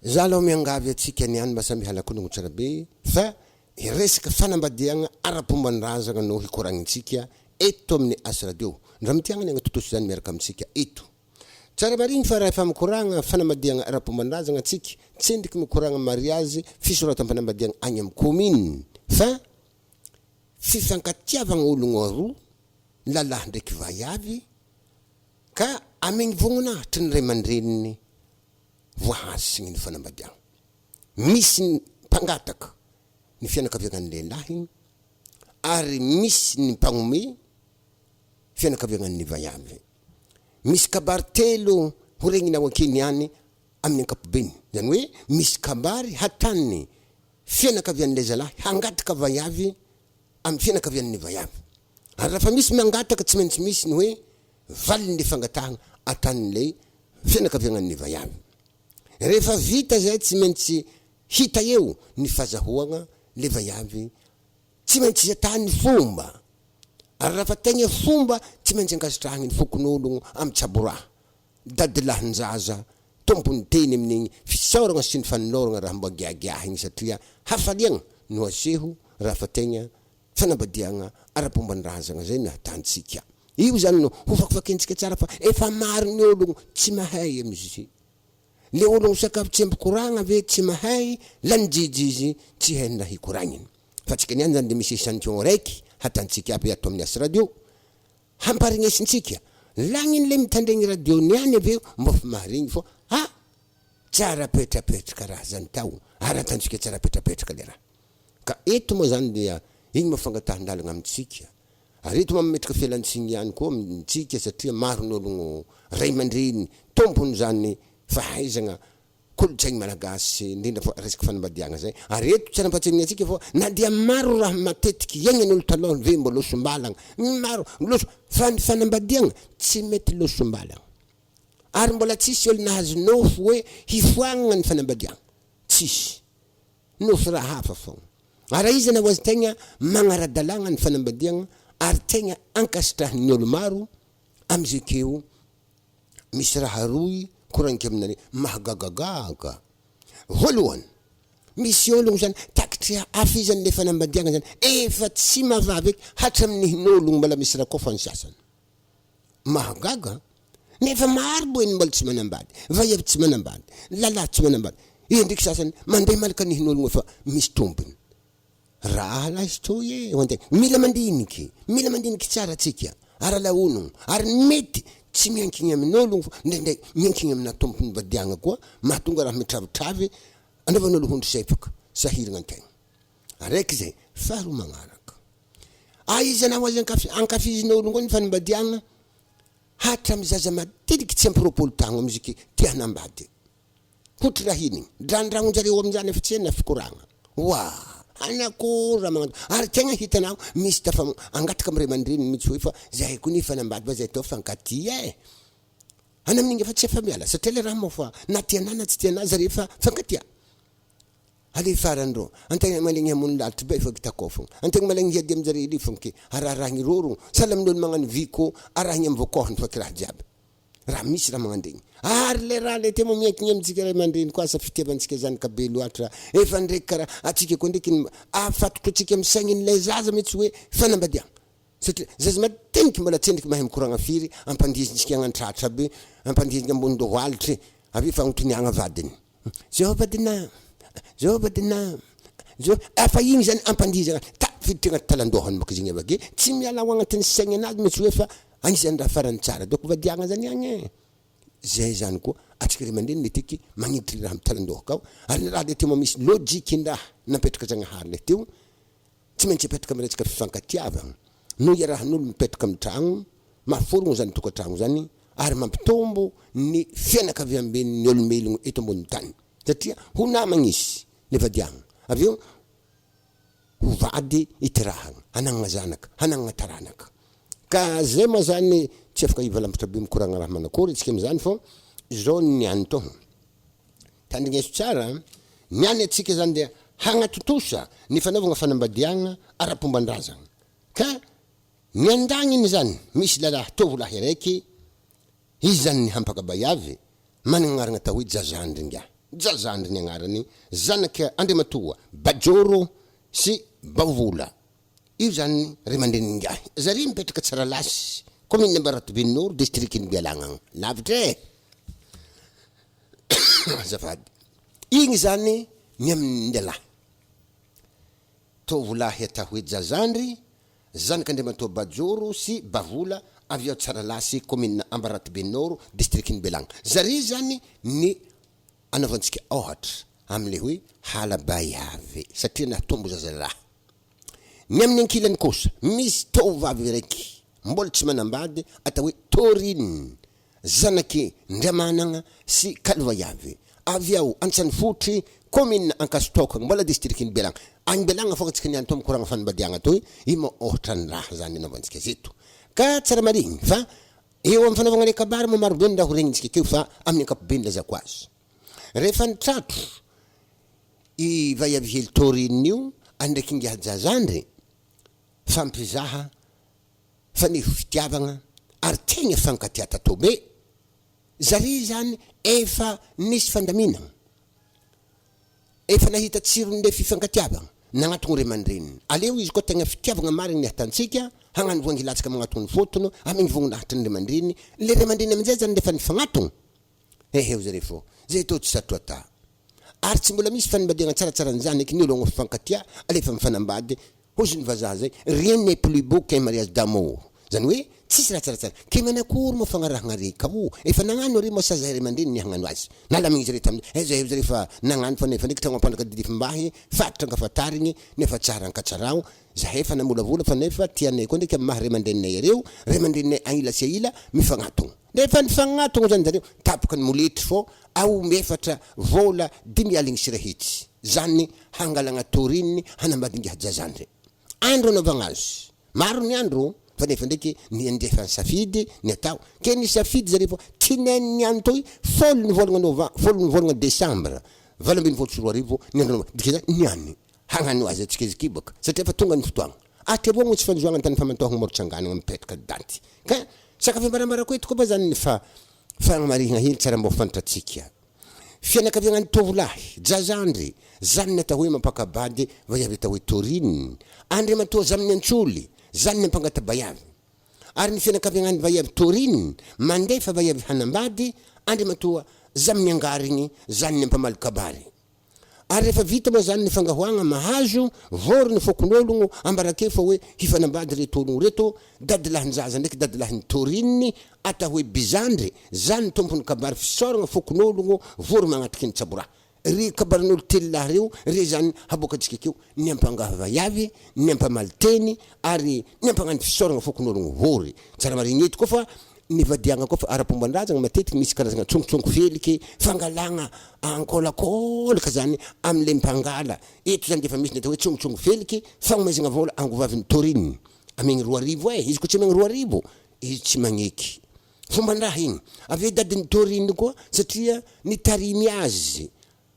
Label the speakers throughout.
Speaker 1: Zalo miangavy atsika niany mba samby halakonogno tsara be fa iresaka fanambadiagna ara-pomban-drazagna no hikoragnitsika eto amin'ny Asa Radio. Ndra mitiagna ny totoso zany miaraka amintsika eto. Tsara mariny fa raha efa mikoragna fanambadiagna ara-pomban-drazagna atsika, tsendriky mikoragna mariazy fisoratam-panambadiagna agny amin'ny commune. Fa fifankatiavagna ologno aroa, lalahy ndraiky vaiavy, ka amegny vognonahitry ny ray aman-dreniny voahasigny ny fanambadiagna. Misy ny mpangataka ny fianakaviagnan'ny lehilahy ary misy ny mpagnome fianakaviagnan'ny vaiavy. Misy kabary telo horegnina ao ankeniany amin'ny ankapobeny. Zany hoe misy kabary hatany fianakavian'le zalahy hangataka vaiavy amin'ny fianakavian'ny vaiavy. Ary raha fa misy mangataka tsy maintsy misy ny hoe valin'le fangatahana atan'le fianakaviagnan'ny vaiavy. Rehefa vita zay tsy maintsy hita eo ny fazahoagna le vaiavy, tsy maintsy atany fomba. Ary raha fa tegna fomba tsy maintsy ankasitrahagny ny fokon'ologno amin'ny tsaboraha. Dadilahin-jaza tompony teny amin'igny fisaoragna sy ny fanoloragna raha mba giagiahigny satria hafaliagna no aseho raha fa tegna fanambadiagna ara-pomban-drazagna zay no hatantsika. Io zany no hofakifakensika tsara fa efa maro ny ologno tsy mahay am'izy. Le ologno sakafo tsy ampikoragna ve tsy mahay, lany jijizy tsy hainy raha hikoragniny. Fa tsika niany zany de misy échantillon raiky hatantsika aby ato amin'ny Asa Radio. Hamparegnesintsika. Lagniny mitandregny radio niany aveo mba fa maharegny fô tsara petrapetraka raha zany tao. Ary hatantsika tsara petrapetraka le raha. Ka eto moa zany dia igny mafangatahan-dalagna amintsika. Ary eto mametraka fialantsiny ihany koa amintsika satria maro ny ologno ray aman-dreny tompony zany fahaizagna kolotsaigny malagasy indrindra fa resaka fanambadiagna zay. Ary eto tsy arampahatsegny atsika fa na dia maro raha matetiky iainan'olo taloha ve mba losombalagna. Maro loso fanambadiagna tsy mety losombalagna. Ary mbola tsisy olo nahazo nofo hoe hifoagnana ny fanambadiagna. Tsisy. Nofo raha hafa fogna. Ary izy na ho azy tegna magnaradalagna ny fanambadiagna ary tegna ankasitrahan'ny olo maro am'zekeo misy raha roy koragnike aminare mahagagagaga. Voalohany, misy ologno zany takitry hafizan'le fanambadiagna zany efa tsy mavavy hatramin'ny hin'ologno mbola misy raha kofa ny sasany. Mahagaga nefa maro boeny mbola tsy manambady, vaiavy tsy manambady, lalahy tsy manambady. Io ndraiky sasany mandeha malaka ny hin'ologno efa misy tompony. Raha lahy toy mila mandiniky tsara tsika. Ara laonogno, ary mety tsy miankigny amin'ologno fa ndraindray miankigny amina tompony badiagna koa mahatonga raha mitravitravy anaovan'olo hondry sepaka sahiragna an-tegna. Araiky zay, faharoa magnaraka. Izy na ho azy ankafizin'ologno koa ny fanambadiagna hatramin'ny zaza matetiky tsy ampirôpolo tagno amiziki tia hanambady. Hotry raha hinigny, drandragnon-jareo amin'izany efa tsy hena fikoragna. Anakora magnano. Ary tegna hitanao misy tafa angataka am'ray aman-dreny mitsy hoe fa zahay koa ny fanambady fa zay tao fankaty ana amin'igny efa tsy efa miala satria le raha moa fa na tianana tsy tiana zare efa fankatia. Ale farandro antegna malegny hamono lalitra be efa kitako fogna. Antegna malegny hiady am'jare li fonke ararahagny rorogno sala amin'olo magnano viko arahagny am'voakohany fa kiraha jiaby. Raha misy raha magnandegny. Ary le raha le tema miankigny amintsika ray aman-dreny koa asa fitiavantsika zany kabe loatra. Efa ndraiky karaha atsika koa ndraiky afatotro atsika am'saignin'ilay zaza mitsy hoe fanambadiagna. Satria zaza mateniky mbola tsendriky mahay mikoragna firy ampandizitsika agnan-tratra be, ampandiziny ambony dohoalitry, avy fagnotriniagna vadiny. Zobadina, afa igny zany ampandizagna fiditry agnaty talandohany maka zigny avake. Tsy miala ao agnatin'ny saignin'anazy mitsy hoe fa anisany raha farany tsara doko vadiagna zany agny. Zay zany koa atsika ray aman-dreny metiky magniditry raha am'talandohaka ao. Ary raha le teo misy lojikin-draha napetraka Zagnahary le teo tsy maintsy apetraka am'resaka fifankatiavagna. No iarahan'olo mipetraka am'tragno, mahaforogno zany tokantragno zany ary mampitombo ny fianakaviam-ben'ny olombelogno eto ambonin'ny tany. Satria ho namagna izy le vadiagna. Aveo ho vady itirahagna, hanagna zanaka, hanagna taranaka. Ka zay moa zany tsy afaka hivalambatra be mikoragna raha manakory tsika am'zany fô zao niany tô. Tandrigneso tsara, niany atsika zany dia hagnatotosa ny fanaovagna fanambadiagna ara-pomban-drazagna. Ka niandagniny zany misy lalahy tovolahy araiky, izy zany ny hampaka vaiavy, managna anaragna atao hoe Jazandringa. Jazandry ny agnarany, zanaka Andriamatoa Bajoro sy Bavola. Io zany ray aman-drenin'ingahy. Zary mipetraka Tsaralasy, commune Ambaratobenoro, district'ny Bealagnagna. Lavitra e. Azafady. Igny zany ny amin'ny lehilahy. Tovolahy atao hoe Jazandry, zanak'Andriamatoa Bajoro sy Bavola avy ao Tsaralasy, commune Ambaratobenoro, district'ny Bealagnagna. Zary zany ny anaovantsika ohatra am'le hoe halabaiavy satria natombo zazalahy. Ny amin'ny ankilany kosa misy tovavy raiky mbola tsy manambady atao hoe Torine, zanaky Ndriamanagna sy Kalvaiavy avy ao Antsanifotry, commune Ankastokagna, mbola district'ny Bealagnagna. Agny Bealagnagna fogna tsika niany tombo koragna fanambadiagna toy, io mo ohatra ny raha zany anaovantsika zeto. Ka tsara marigny fa eo amin'ny fanaovagna le kabary mo maro be ny raha horegnintsika keo fa amin'ny ankapobeny lazako azy. Rehefa nitratro i vaiavy hely Torine io andraiky ingahy Jazandry fampizaha faneho fitiavagna ary tegna fankatia tatao be. Zary zany efa nisy fandaminagna, efa nahita tsiron'le fifankatiavagna nagnatogny ray aman-dreniny. Aleo izy koa tegna fitiavagna marigny ny atantsika hagnano voangilatsika magnatogny fotony amin'ny vognahitry ny ray aman-dreniny. Le ray aman-dreny amin'izay zany lefa nifagnatogny eheo zare fô zay to tsy satro ata. Ary tsy mbola misy fanambadiagna tsaratsara an'izany eky ny olo agny fifankatia alefa mifanambady. Hozy ny vazaha zay, rien n'est plus beau qu'un mariage d'amour. Zany hoe tsisy raha tsaratsara. Ke manakory mo fagnarahagna reka o? Efa nagnano ary mo sa zay ray aman-dreny ny hagnano azy. Nalamigny zare tamin'izay, zay zare fa nagnano fa nefa ndraiky tragno ampandraka didifimbahy, fatotra ankafatarigny, nefa tsara ankatsarao. Zahay fa namolavola fa nefa tianay koa ndraiky amin'ny maha ray aman-dreninay areo, ray aman-dreninay aila sy aila mifagnatogno. Nefa nifagnatogno zany zareo, tapoka ny molitry fô ao mefatra vola 10 aligny sy rahitsy. Zany hangalagna Torine hanambady ingahy Jazandry. Andro anaovagna azy. Maro ny andro fa nefa ndraiky ny andefa ny safidy ny atao. Ke ny safidy zareo fô tinainy andro toy folo ny volagna Desambra 2024 ny andro dikeza niany hagnano azy atsika izy kibaka satria fa tonga ny fotoagna. Ateboagna tsy fanjoagna tany famantoagna Morotsanganagna mipetraka daty. Ka sakafo mbarambarako eto koa ba zany fa fagnamarihagna hely tsara mbo fantatsika. Fianakaviagna tovolahy Jazandry zany ny atao hoe mampakabady vaiavy atao hoe Torine. Andriamatoa zaminy Antsoly zany ny ampangata vaiavy. Ary ny fianakaviagna vaiavy Torine mandefa vaiavy hanambady Andriamatoa zaminy Angarigny zany ny ampamaly kabary. Ary rehefa vita moa zany ny fangahoagna mahazo vorony fokon'ologno ambarake fa hoe hifanambady reto ologno reto dadilahin-jaza ndraiky dadilahin'ny Torine atao hoe Bizandry zany tompony kabary fisoragna fokon'ologno vory magnatriky ny tsaboraha. Ry kabarin'olo telo reo re zany haboakatsika keo ny ampangaha vaiavy, ny ampamaly teny ary ny ampagnano fisoragna fokon'ologno vory. Tsara marigny eto koa fa ny vadiagna koa fa ara-pombandrazagna matetiky misy karazagna tsongotsongo feliky fangalagna ankôlakôlaka zany am'le mpangala. Eto zany defa misy ny atao hoe tsongotsongo feliky fagnomezagna vola angovavin'ny Torine amegny 2 arivo izy koa tsy amegny 2 arivo izy tsy magneky fombandraha igny. Avy dadin'ny Torine koa satria nitarimy azy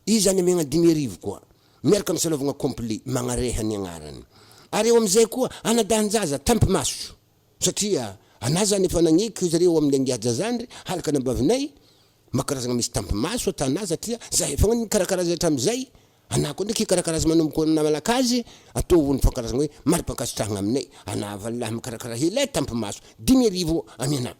Speaker 1: izy zany amegna 10 arivo koa miaraka amin'ny salovagna complet magnareha ny agnarany. Ary eo am'izay koa anadahan-jaza tampimaso satria ana zany efa nagneky zareo amin'ny angiahy Jazandry halaka nambavinay makarazagna misy tampimaso atana satria zahay fogna ny karakaraza hatram'izay ana koa ndraiky karakaraza manomboka na malakazy atao ny fankarazagna hoe mari-pankasitrahagna aminay ana valahy mikarakara hely tampimaso 10 arivo amena.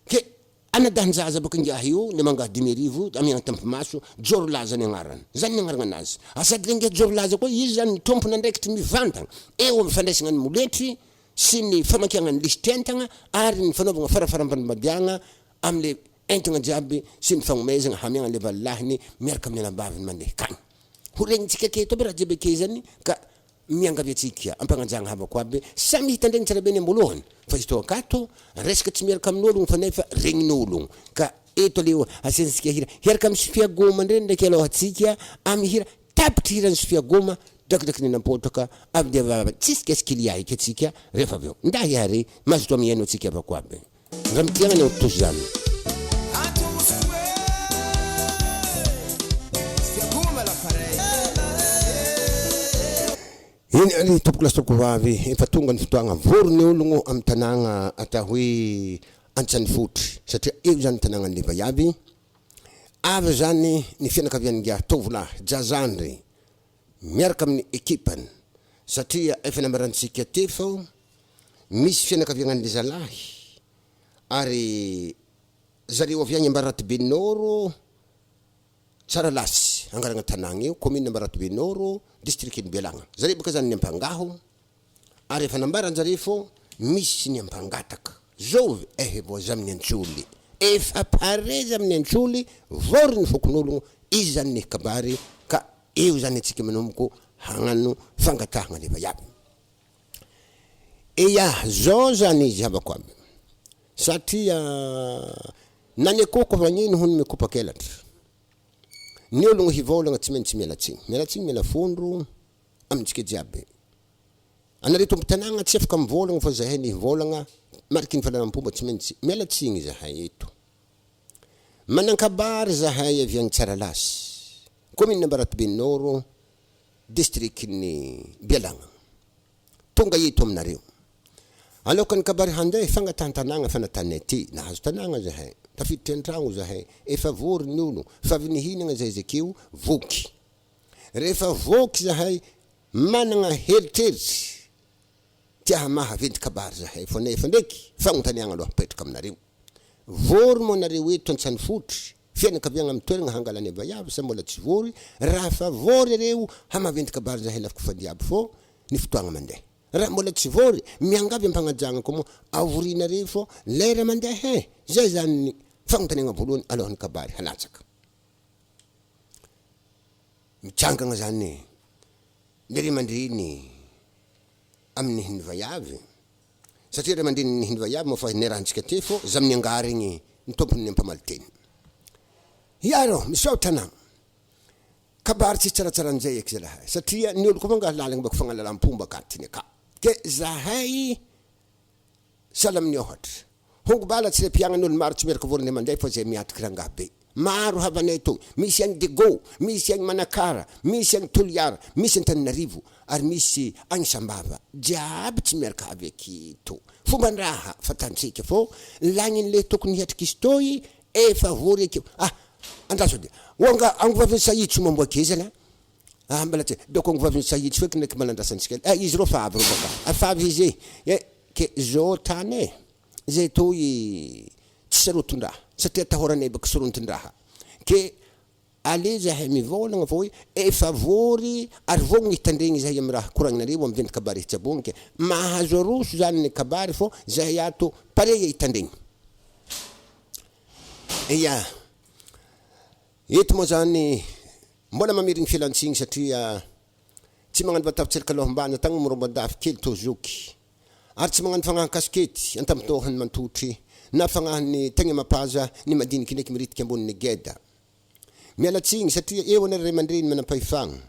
Speaker 1: Ke anadahan-jaza baka ingiahy io le mangaha 10 arivo amena tampimaso Jorlaza ny agnarany. Zany ny agnarana anazy. Sady ingiahy Jorlaza koa izy zany tompona ndraikitry mivantagna eo amin'ny fandraisagna ny moletry sy ny famakiagna ny lisitentagna ary ny fanaovagna farafaram-panambadiagna am'le entagna jiaby sy ny fagnomezagna hamiagna le valilahiny miaraka amin'ny anambaviny mandeha kagny. Horegnintsika keto aby raha jiaby ake zany ka miangavy atsika ampanajagna havako aby samy hitandregny tsara be ny ambolohany fa izy to akato resaka tsy miaraka amin'ologno fa nefa regnin'ologno. Ka eto leo asentsika hira hiaraka amin'ny Sofia Goma ndreny ndraiky aloha atsika amin'ny hira tapitry hirany Sofia Goma drakidraky ny nampotraka avy dia vava tsisy keskilia iky atsika rehefa avy eo ndahy ary mazoto amihaino atsika avako aby raha mitiagna ny autosy zany. Iny ali tompoko lasoko vavy efa tonga ny fotoagna vorony ologno amin'ny tanàgna atao hoe Antsanifotry satria eo zany tanàgnan'le vaiavy avy zany ny fianakavian'nga tovolahy jazandry miaraka amin'ny ekipany satria efa nambarantsika tefao misy fianakaviagnan'le zalahy ary zareo avy agny Ambaratbenoro Tsaralasy angaragna tanagna io commune Ambaratbenoro district ny Bealagna zareo baka zany ny ampangaho ary efa nambaranjareo fô misy ny ampangataka zao voza amin'ny antsoly efa pareza amin'ny antsoly vorony fokon'ologno izy zany ny kabary ka eo zany atsika manomboka hagnano fangatahagna le vaiavy zao zany izy havako aby satria nany akoko vagnino hony mikopak'elatra ny ologno hivolagna tsy maintsy mialatsigny miala fondro amintsika jiaby anare tombo tanagna tsy afaka mivolagna fa zahay ny volagna mariky ny falalam-pomba tsy maintsy mialatsigny zahay eto manankabary zahay avy agny Tsaralasy commune Ambaratbenoro district ny Bealagna tonga eto aminareo aloka ny kabary handeha fangatahantanagna fanatanay ty nahazo tanagna zahay tafiditra an-tragno zahay efa vory ny olo fa avy nihinagna zahay zakeo voky rehefa voky zahay managna heritreritry tia mahaventy kabary zahay fô nefa ndraiky fagnontaniagna aloha petraka aminareo vory mo nareo eto antsany fotry fianakaviagna amin'ny toeragna hangalany vaiavy sa mbola tsy vory raha fa vory reo hamaventy kabary zahay lafiko fandiaby fô ny fotoagna mandeha raha mbola tsy vory miangavy ampagnajagna koa mo avorinareo fô lera mandeha zay zany fagnontaniagna voalohany alohan'ny kabary halatsaka mitsangagna zany le ray mandreny amin'ny hiny vaiavy satria ray mandreny ny hiny vaiavy moa fa nerahantsika te fô za amin'ny angary igny ny tompony ampamaly-teny iarô misao tanagna kabary tsy tsaratsaran'izay eky zalahay satria ny olo koa manga lalagna bako fagnalalam-pomba akatiny aka ke zahay sala amin'ny ohatra hongo bala tsy repiagna n'olo maro tsy miaraka vorony mandeha fa zay miatriky rangaha be maro havanay to misy agny Dego misy agny Manakara misy agny Toliara misy Antananarivo ary misy agny Sambava jiaby tsy miaraka avy aketo fomban-draha fatantsika fô lagniny tokony hiatriky izy toy efa vory akeo andraso de wanga anguvavy sahitsy mamboake zala mbala tsy doko anguvavy sahitsy feky ndraiky malandrasantsika izy ro favy ro baka favy izy ke zo tane zay toy tsy saroton-draha satria tahoranay baka soronton-draha ke ale zahay mivolagna fô hoe efa vory ary vogno hitandregny zahay amin'ny raha koragninareo amin'ny venty kabary hitsabony ke mahazo aroso zany ny kabary fô zahay ato pare hitandregny eto moa zany mbola mamirigny fialantsiny satria tsy magnano vatavitsiraka aloha-mbany tagna morombandafy kely tozoky ary tsy magnano fagnahy kasikety antamitohany mantotry na fagnahany tegna mapaza ny madiniky ndraiky miritika amboniny geda mialatsigny satria eo anare ray mandreny manam-pahefagna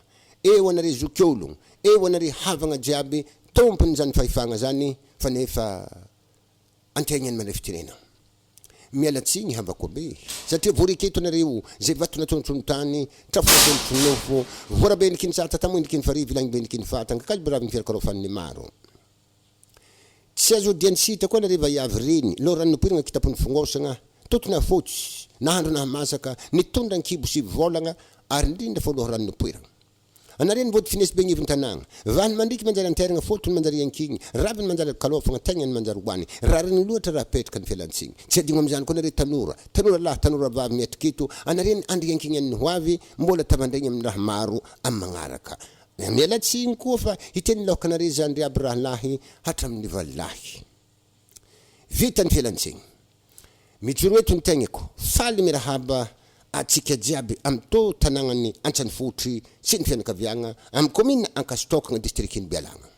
Speaker 1: eo anare zokiologno eo anare havagna jiaby tompony zany fahefagna zany fa nefa antegny any mandrafitirena mialatsigny havako be satria vory aketo anareo zay vatona tronotronotany trafonatonotronofo vorabendiky ny sata tamoindiky ny farivo ilagnibendiky ny fatanga kalibiraviny fiarakarofany maro tsy azo dianisita koa nareo vaiavy reny lo ranopoiragna kitapony fongosagna totony afotsy nahandro nahamasaka nitondra ny kibo sivy volagna ary indrindra fô loha ranopoiragna anare ny vody finesy be gnivony tanagna vany mandriky manjary anteragna fotony manjary ankigny raviny manjary kalofagna tegnany manjary hoany raha reny loatra raha petraka ny fialantsiny tsy adigno am'izany koa nare tanora lahy tanora vavy miatriketo anare andry ankigny an'ny hoavy mbola tavandregny amin'ny raha maro amin'ny magnaraka mialatsigny koa fa hiteny laoka nare zandry aby raha lahy hatramin'ny valahy vita ny fialantsiny mijoro eto ny tegnako faly mirahaba atsika jiaby amto tanagnany antsany fotry sy ny fianakaviagna amin'ny commune Ankasitokagna districtny Bealagna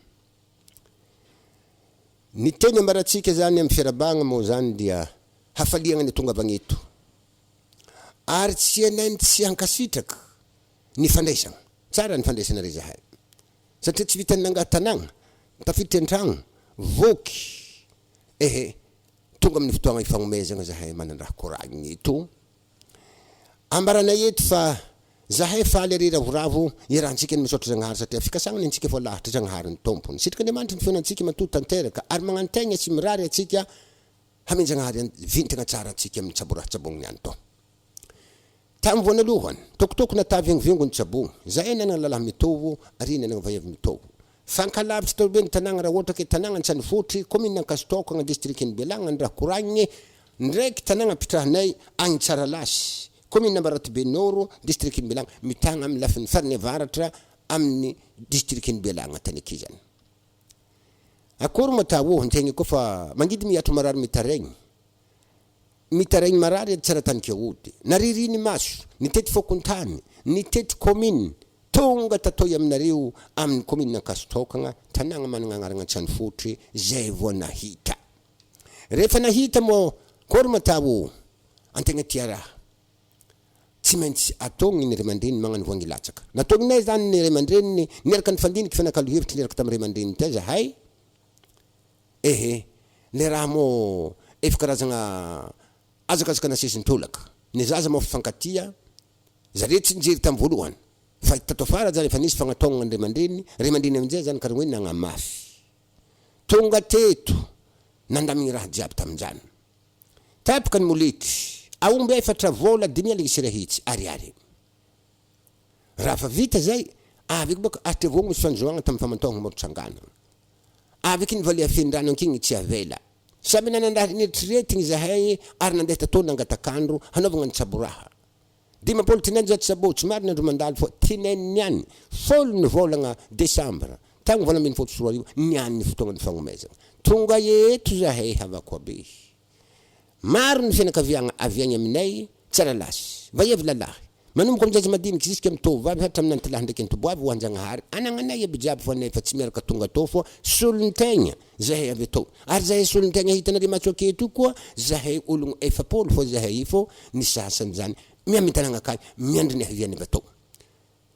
Speaker 1: ny teny ambaratsika zany amin'ny fiarabagna moa zany dia hafaliagna ny tonga avagneto ary tsy anainy tsy hankasitraka ny fandraisagna tsara ny fandraisanare zahay satria tsy vitany nangaha tanagna tafiditra an-tragno voky tonga amin'ny fotoagna ifagnomezagna zahay manan-draha koragniny eto ambaranay eto fa zahay faly are ravoravo iarahantsika ny misaotra Zagnahary satria fikasagnany antsika fa lahatra Zagnahary ny tompony sitraka Andriamanitra ny feonantsika matoto tanteraka ary magnantegna sy mirary atsika hamin Zagnahary vintagna tsara atsika amin'ny tsaboraha tsabogniny any to Tam voanalohany tokotoko natavingovingo ny tsabogny zahay nanana lalahy mitovo ary nanana vahivy mitovo fankalavitsy tao be ny tanàgna raha ohatra ke tanàgna Antsanifotry commune Ankasitoko agna districtny Bealagna raha koragniny ndraiky tanàgna pitrahanay agny Tsaralasy commune Ambaratbe Nord districtny Bealagna mitagna amin'ny lafiny farany avaratra amin'ny districtny Bealagna tany akizany akory matawo ntegny koa fa mangidy miatro marary mitaregny marary tsara tany keody naririny maso nitety fokontany nitety commune tonga tatoy aminareo amin'ny commune Ankasitokagna tanàgna managna agnarana Antsanifotry zay vao nahita rehefa nahita mo kory matawo antegna tia raha tsy maintsy atogny ny remandreny magnano voangy latsaka natognay zany ny remandreny niaraka ny fandiniky fanakalo hevitry niaraka taminy remandreny tay zahay le raha mo efa karazagna azakazaka nasesintolaka ny zaza mo fifankatia zare tsy nijery tam voalohany fa tato afara zany efa nisy fagnatogna ny remandreny amin'izay zany karaha hoe nagnamafy tonga teto nandamigny raha jiaby tamin'izany tapaka ny molety aomby efatra vola 5,000 sirahitsy ariary raha fa vita zay avy baka atrevogny misy fanjoagna tamin'ny famantogna motrangana avy ky nivalia fendrano ankigny tsy avela samy nanandary neritriretigny zahay ary nandeha tatao nangatakandro hanaovagna ny tsaboraha 500 sabotsy mary nandro mandalo fo tinainy niany folo ny volagna Desambra tagny vola 24 niany ny fotoagna ny fagnomezagna tonga eto zahay havako abe maro ny fianakaviagna aviagny aminay Tsaralasy vahivy lalahy manomboka amin'izay madiniky jusque mitovavy hatra amin'ny antalahy ndraiky nitoboavy ho Anjanahary anagnanay abijiaby fa nefa tsy miaraka tonga atao fo solontegna zahay avy atao ary zahay solontegna hitanare matsoaketo koa zahay ologno efapolo fo zahay fo ny sasany zany miamitanagna akay miandry ny haviany avy atao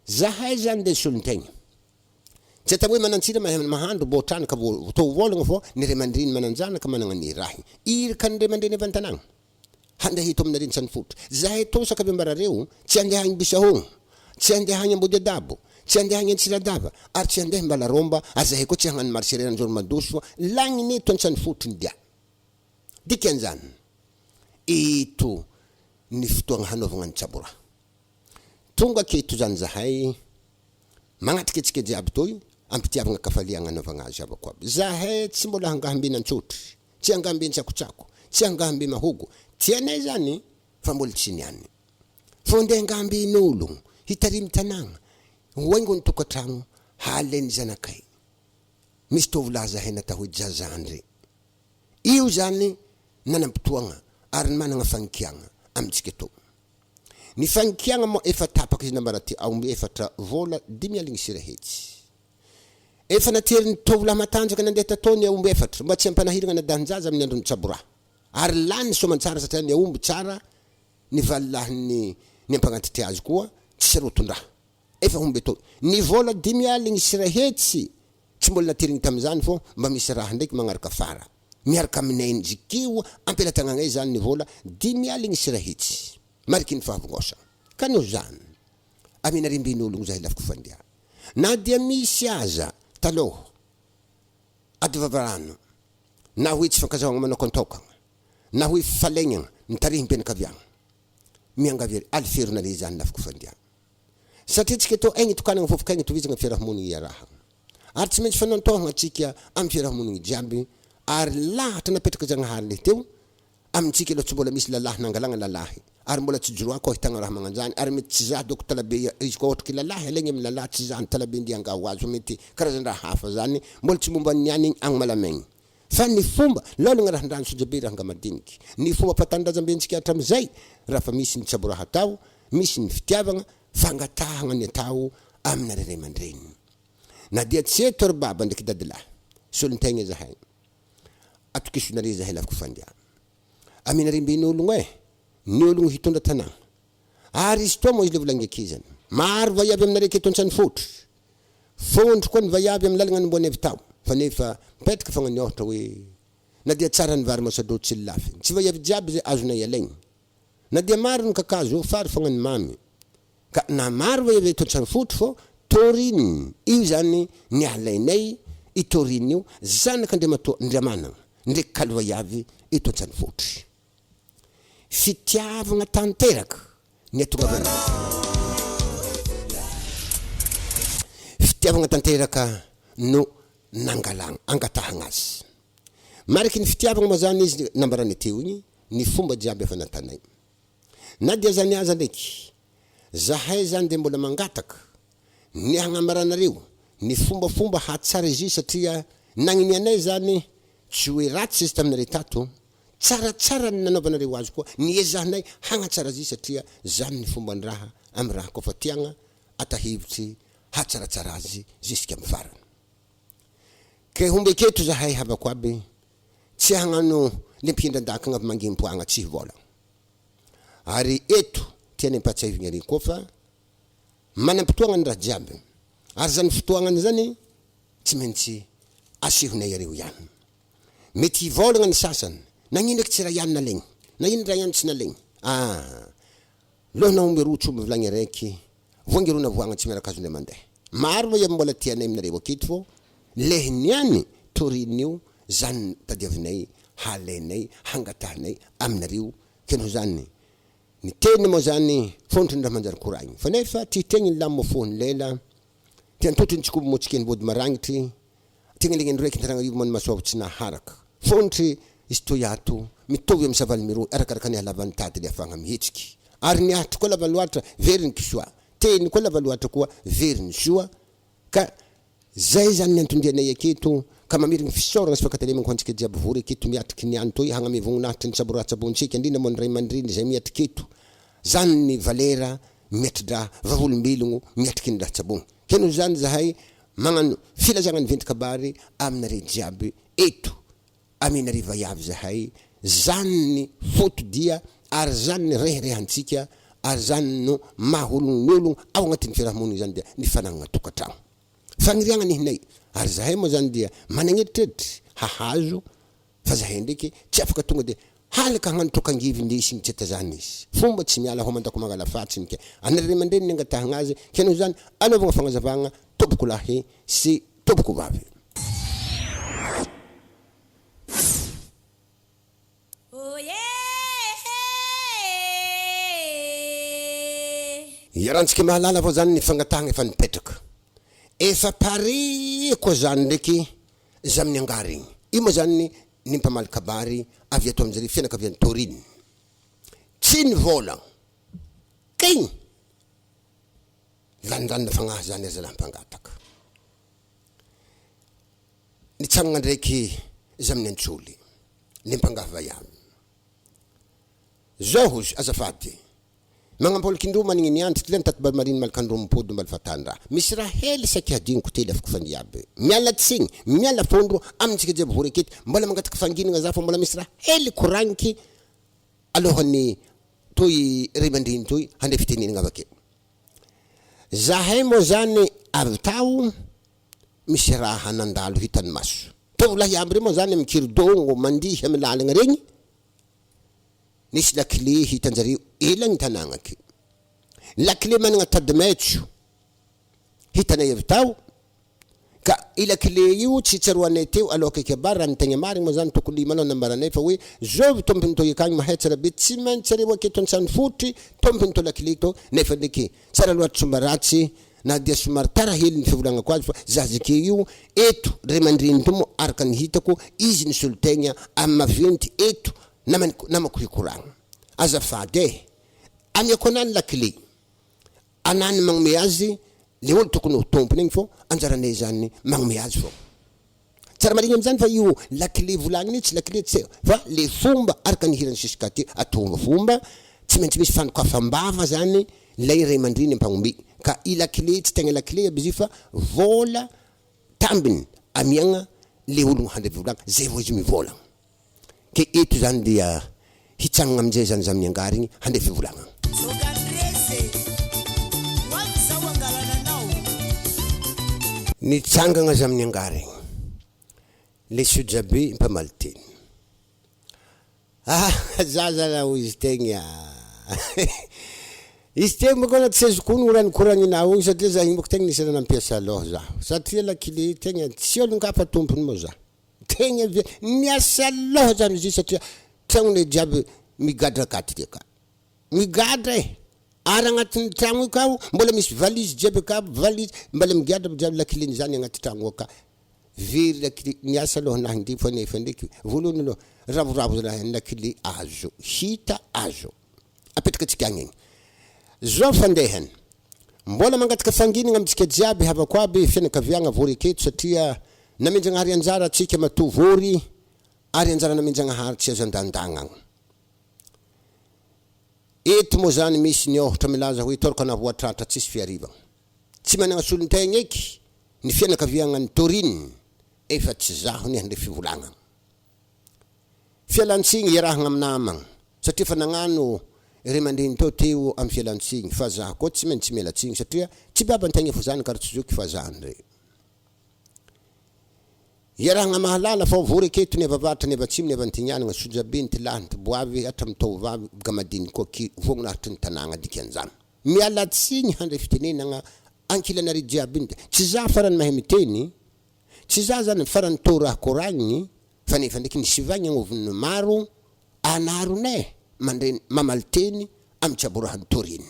Speaker 1: zahay zany de solontegna tsy atao hoe manantsira mahandro botrana ka to volagna fo ny remandreny mananjanaka managna ny rahy iraka ny remandreny avy an-tanagna handeha hito aminareny Antsanifotry zahay tosaka avy ambarareo tsy andeha agny Bisahogno tsy andeha agny Ambodiadabo tsy andeha agny Antsiradava ary tsy andeha Mbalaromba ary zahay koa tsy hagnano marché ranjoro madoso lagny neto Antsanifotry ny dia dikan'izany eto ny fotoagna hanaovagna ny tsabora tonga keto zany zahay magnatrika antsika jiaby toy ampitiavagna kafaliagna hanaovagna azy avako aby zahay tsy mbola hangahambena antsotry tsy hangahambena tsakotsako tsy hangahambe mahogo tianay zany fa mbola tsy niany fo ndeha hangahamben'olo hitarimy tanàgna hoaingo ny tokatragno halainy zanakay misy tovolahy zahay natao hoe Jazandry io zany nanam-potoagna ary managna fankiagna amintsika to ny fankiagna mo efa tapaka izy nambarati aomby efatra vola 5,000 sirahetsy efa natery ny tovolahy matanjaka nandeha tataony aomby efatra mba tsy ampanahiragna nadanjaza amin'ny andro ny tsabora ary lany somantsara satria ny aomby tsara ny valilahiny ny ampagnatitry azy koa tsy rotondraha efa homby to ny vola 5,000 sirahetsy tsy mbola naterigny tamin'izany fo mba misy raha ndraiky magnaraka fara miaraka aminay nzikio ampelatagnanay zany ny vola 5,000 sirahetsy mariky ny fahavongosa ka no zany amina rimbin'ologno zahay lafiko fandia na dia misy aza taloha adivavarano na hoe tsy fankazahogna manokantokagna na hoe falegnagna nitarihim-pianakaviagna miangavery aliferonare zany lafiko fandia satria tsika to aigny tokanagna fofok'aigny tovizagna fiarahamonigny iaraha ary tsy maintsy fanontohagna atsika amin'ny fiarahamonigny jiaby ary lahatra napetraka Janahary le teo amintsika aloha tsy mbola misy lalahy nangalagna lalahy ary mbola tsy joroa koa hitagna raha magnanjany ary mety tsy zah doko talabe izy koa ohatra ke lalahy alegny amin'ny lalahy tsy zahny talabe ndiangaho azy mety karazan-draha hafa zany mbola tsy momba niany agny malamegny fa ny fomba lolagna raha ndrano sojabe raha ngamadiniky ny fomba fatanindrazambentsika hatram'izay raha fa misy ny tsaboraha atao misy ny fitiavagna fangatahagna ny atao amina rerimandreny na dia tsy eto ry baba ndraiky dadilahy solontegna zahay atokisonare zahay lafiko fandia amina rimben'ologno ny ologno hitondra tanàgna ary izy toa mo izy le volagny akizany maro vaiavy aminare keto Antsanifotry fondro koa ny vaiavy amin'ny lalagna nomboany avy tao fa nefa mipetraka fogna ny ohatra hoe na dia tsara ny vary masadro tsy lafy tsy vaiavy jiaby zay azonay alaigny na dia maro ny kakazo fary fogna ny mamy ka na maro vaiavy eto Antsanifotry fo toriny io zany ny alainay itoriny io zanak'Andriamanana ndraiky kalvaiavy eto Antsanifotry fitiavagna tanteraka ny atongavana fitiavagna tanteraka no nangalagna angatahagna azy mariky ny fitiavagna moa zany izy nambarany teo igny ny fomba jiaby efa natanay na dia zany aza ndraiky zahay zany de mbola mangataka ny hagnamaranareo ny fombafomba hatsara izy satria nagniny anay zany tsy hoe ratsy izy taminareo tato tsaratsara ny nanaovanareo azy koa ny ezahanay hagnatsara azy satria zany ny fomban-draha amy raha koa fa tiagna atahivitsy hatsaratsara azy jusqu'à amy farany ke hombe keto zahay havako aby tsy hagnano le mpihindran-dakagna avy mangimpoagna tsy vola ary eto tiany ampatsahivigna ary koa fa manam-potoagna ny raha jiaby ary zany fotoagnany zany tsy maintsy asehonay areo ihany mety hivolagna ny sasany nagnino eky tsy raha ihany nalegny na ino raha ihany tsy nalegny lohana omerotro mivolagny araiky voangerona voagna tsy miaraka azonay mandeha maro moa mbola tianay aminareo aketo fô lehiny ihany torin'io zany tadiavinay halainay hangatahanay aminareo keno zany ny teny moa zany fondry ny raha manjary koragny fa nefa titegny ny lamo fohony lela tiantotry ny tsikobo motsika ny vody maragnitry tegna legny ndraiky ntaragna many masoavo tsy naharaka fondry izy toyato mitovy amy savaly miro arakaraka ny halavany tady le afagna mihetsiky ary ny ahatra koa lava loatra very ny kisoa teny koa lava loatra koa very ny soa ka zay zany ny antondrianay aketo ka mamirigny fisoragna sy fakatalemagna hoantsika jiaby vory aketo miatriky ny any toy hagnamevogninahitry ny saboratsabontsika indrindra moa ny ray mandriny zay miatriky eto zany ny valera miatridra vavolombelogno miatriky ny rahatsabogny keno zany zahay magnano filazagna ny ventikabary aminare jiaby eto aminariva iavy zahay zany ny foto dia ary zany ny reherehantsika ary zany no maholognolologno ao agnatin'ny fiarahamonigny zany dia ny fanagnana tokatragno fagniriagna nihinay ary zahay moa zany dia managneditreditry hahazo fa zahay ndraiky tsy afaka tonga de halaka hagnano tokangivy ndesigny tsy ata zany izy fomba tsy miala homandako mangala fatsiny ke anare mandreny ny angatahagna azy keno zany anaovagna fagnazavagna toboko lahy sy toboko vavy iarahantsika mahalala avao zany ny fangatahagna efa nipetraka efa pare koa zany ndraiky za amin'ny angary igny io moa zany ny mpamaly kabary avy ato aminjare fianakavian'ny toriny tsy ny vola kegny lanindranina fagnahy zany aza lahampangataka ny tsagnana ndraiky za amin'ny antsoly le mpangava ihany zao ozy azafady magnampolikindro manigny niantry tila nitaty bal mariny malakandro mipody mbal fatandraha misy raha hely saky hadiny kotely afaka fandiaby miala tsigny miala fondro amintsika jiaby vory aketo mbola mangataka fanginagna za fa mbola misy raha hely koragniky alohan'ny toy ray mandriny toy handray fitenenagna avake zahay moa zany avy tao misy raha nandalo hitany maso tovolahy aby re moa zany mikiridogno mandihy amy lalagna regny nisy lakile hitanjareo elagny tanagna ake lakile managna tadimaitso hitanay avy tao ka ilakile io tsy tsaroanay teo aloha kaiky bara raha nitegna marigny moa zany tokony manao nambaranay fa hoe zovy tompiny toy akagny mahay tsara be tsy maintsy areo aketo antsany fotry tompiny to lakile to nefa ndraiky tsara loatra somba ratsy na dia somary tara hely ny fivolagnako azy fa zazake io eto ray mandriny to mo araka ny hitako izy ny solotegna amy maventy eto namako hikoragna azafady amiako anany lakile anany magnome azy le olo tokony ho tompony igny fô anjaranay zany magnome azy fô tsara marigny amizany fa io lakile volagniny tsy lakile tsy fa le fomba araka ny hirany jusqu'à ty atomba fomba tsy maintsy misy fanokafambava zany lay ray mandriny ampagnome ka i lakile tsy tegna lakile aby izy fa vola tambiny amiagna le olo handray volagna zay vao izy mivolagna ke eto zany dia hitsagnana aminjay zany za amin'ny angary igny handray fivolagna nitsangagna za amin'ny angary igny le sojabe mpamaly teny zazana ho izy tegna izy tegna moa koa tsy azokony rany koraninao igny satria za igny moa tegna nisy rana nampiasa aloha za satria lakile tegna tsy olon-kafa tompony moa za tegna niasa loha zany izy satria tragnonay jiaby migadra akaty ty aka migadra Ary agnatin'ny tragno akao mbola misy valise jiaby ka valise mbola migadra jiaby lakileny zany agnaty tragno aka. Very lakile niasa aloha nahy ndi fa nefa ndraiky voalohany aloha ravoravo zalahy lakile azo hita azo apetrakatsika agny igny. Zao fandehany mbola mangataka fanginana amitsika jiaby havako aby fianakaviagna vory aketo satria namenjagna anjara atsika mato vory ary anjara namenjagna hary tsy azo andandagna. Eto moa zany misy ny ohatra milaza hoe toraka na voatratra tsisy fiariva. Tsy managna solontegna eky ny fianakaviagna ny Torine efa tsy zaho ny andre fivolagna. Fialantsiny iarahagna aminamagna satria fa nagnano ire mandreny teo amin'ny fialantsiny fa zaho koa tsy maintsy mialatsiny satria tsy babantegna fo zany karaha tsy zoky fa zany re. Iarahagna mahalala fa vory aketo ny avavatra ny avatsimo ny avantignanagna sojabe ny tilahiny ty boavy hatra mitovavy gamadiny koa vognahitry ny tanagna dikan'izany. Mialatsiny handre fitenenagna ankilana jiaby iny. Tsy za farany mahay miteny, tsy za zany farany to raha koragniny fa nefa ndraiky ny sivagna agnoviny maro anaronay mandreny mamaliteny amin'ny tsaborahany Torine.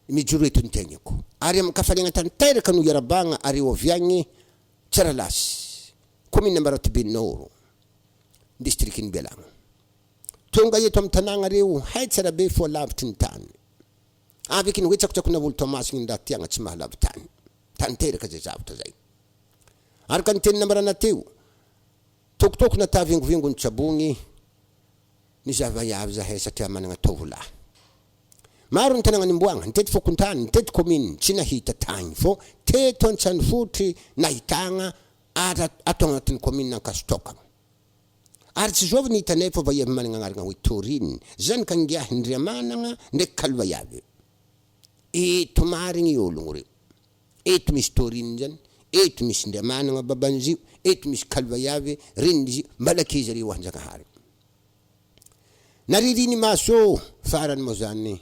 Speaker 1: Mijoro eto ny tegnako. Ary amin'ny kafaliagna tanteraka no iarabagna ary oviagny Tsaralasy, commune Maratobinoro, district ny Belagna. Tonga eto amin'ny tanagna reo hay tsara be fo lavitry ny tany. Avy ny hoe tsakotsako na volo Tomasy ny ratiagna tsy mahalavy tany. Tanteraka zay zavatra zay. Araka ny teny namarana teo, tokotoko na tavengovengo ny tsabogny ny zavayavy zahay satria managna tovolahy. Maro ny tanagna nimboagna, nitety fokontany, nitety commune, tsy nahita tagny fô teto Antsanifotry nahitagna atao agnatin'ny commune Ankasitokagna. Ary tsy zovy ny hitanay fa vayavy managna agnarana hoe Torine, zany ka ngiahy Ndriamanagna ndraiky Kalvayavy. Eto marigny ologno reo. Eto misy Torine zany, eto misy Ndriamanagna babanzio, eto misy Kalvayavy renizio, mbalakizy reo Anjakahary. Naririny maso farany mo zany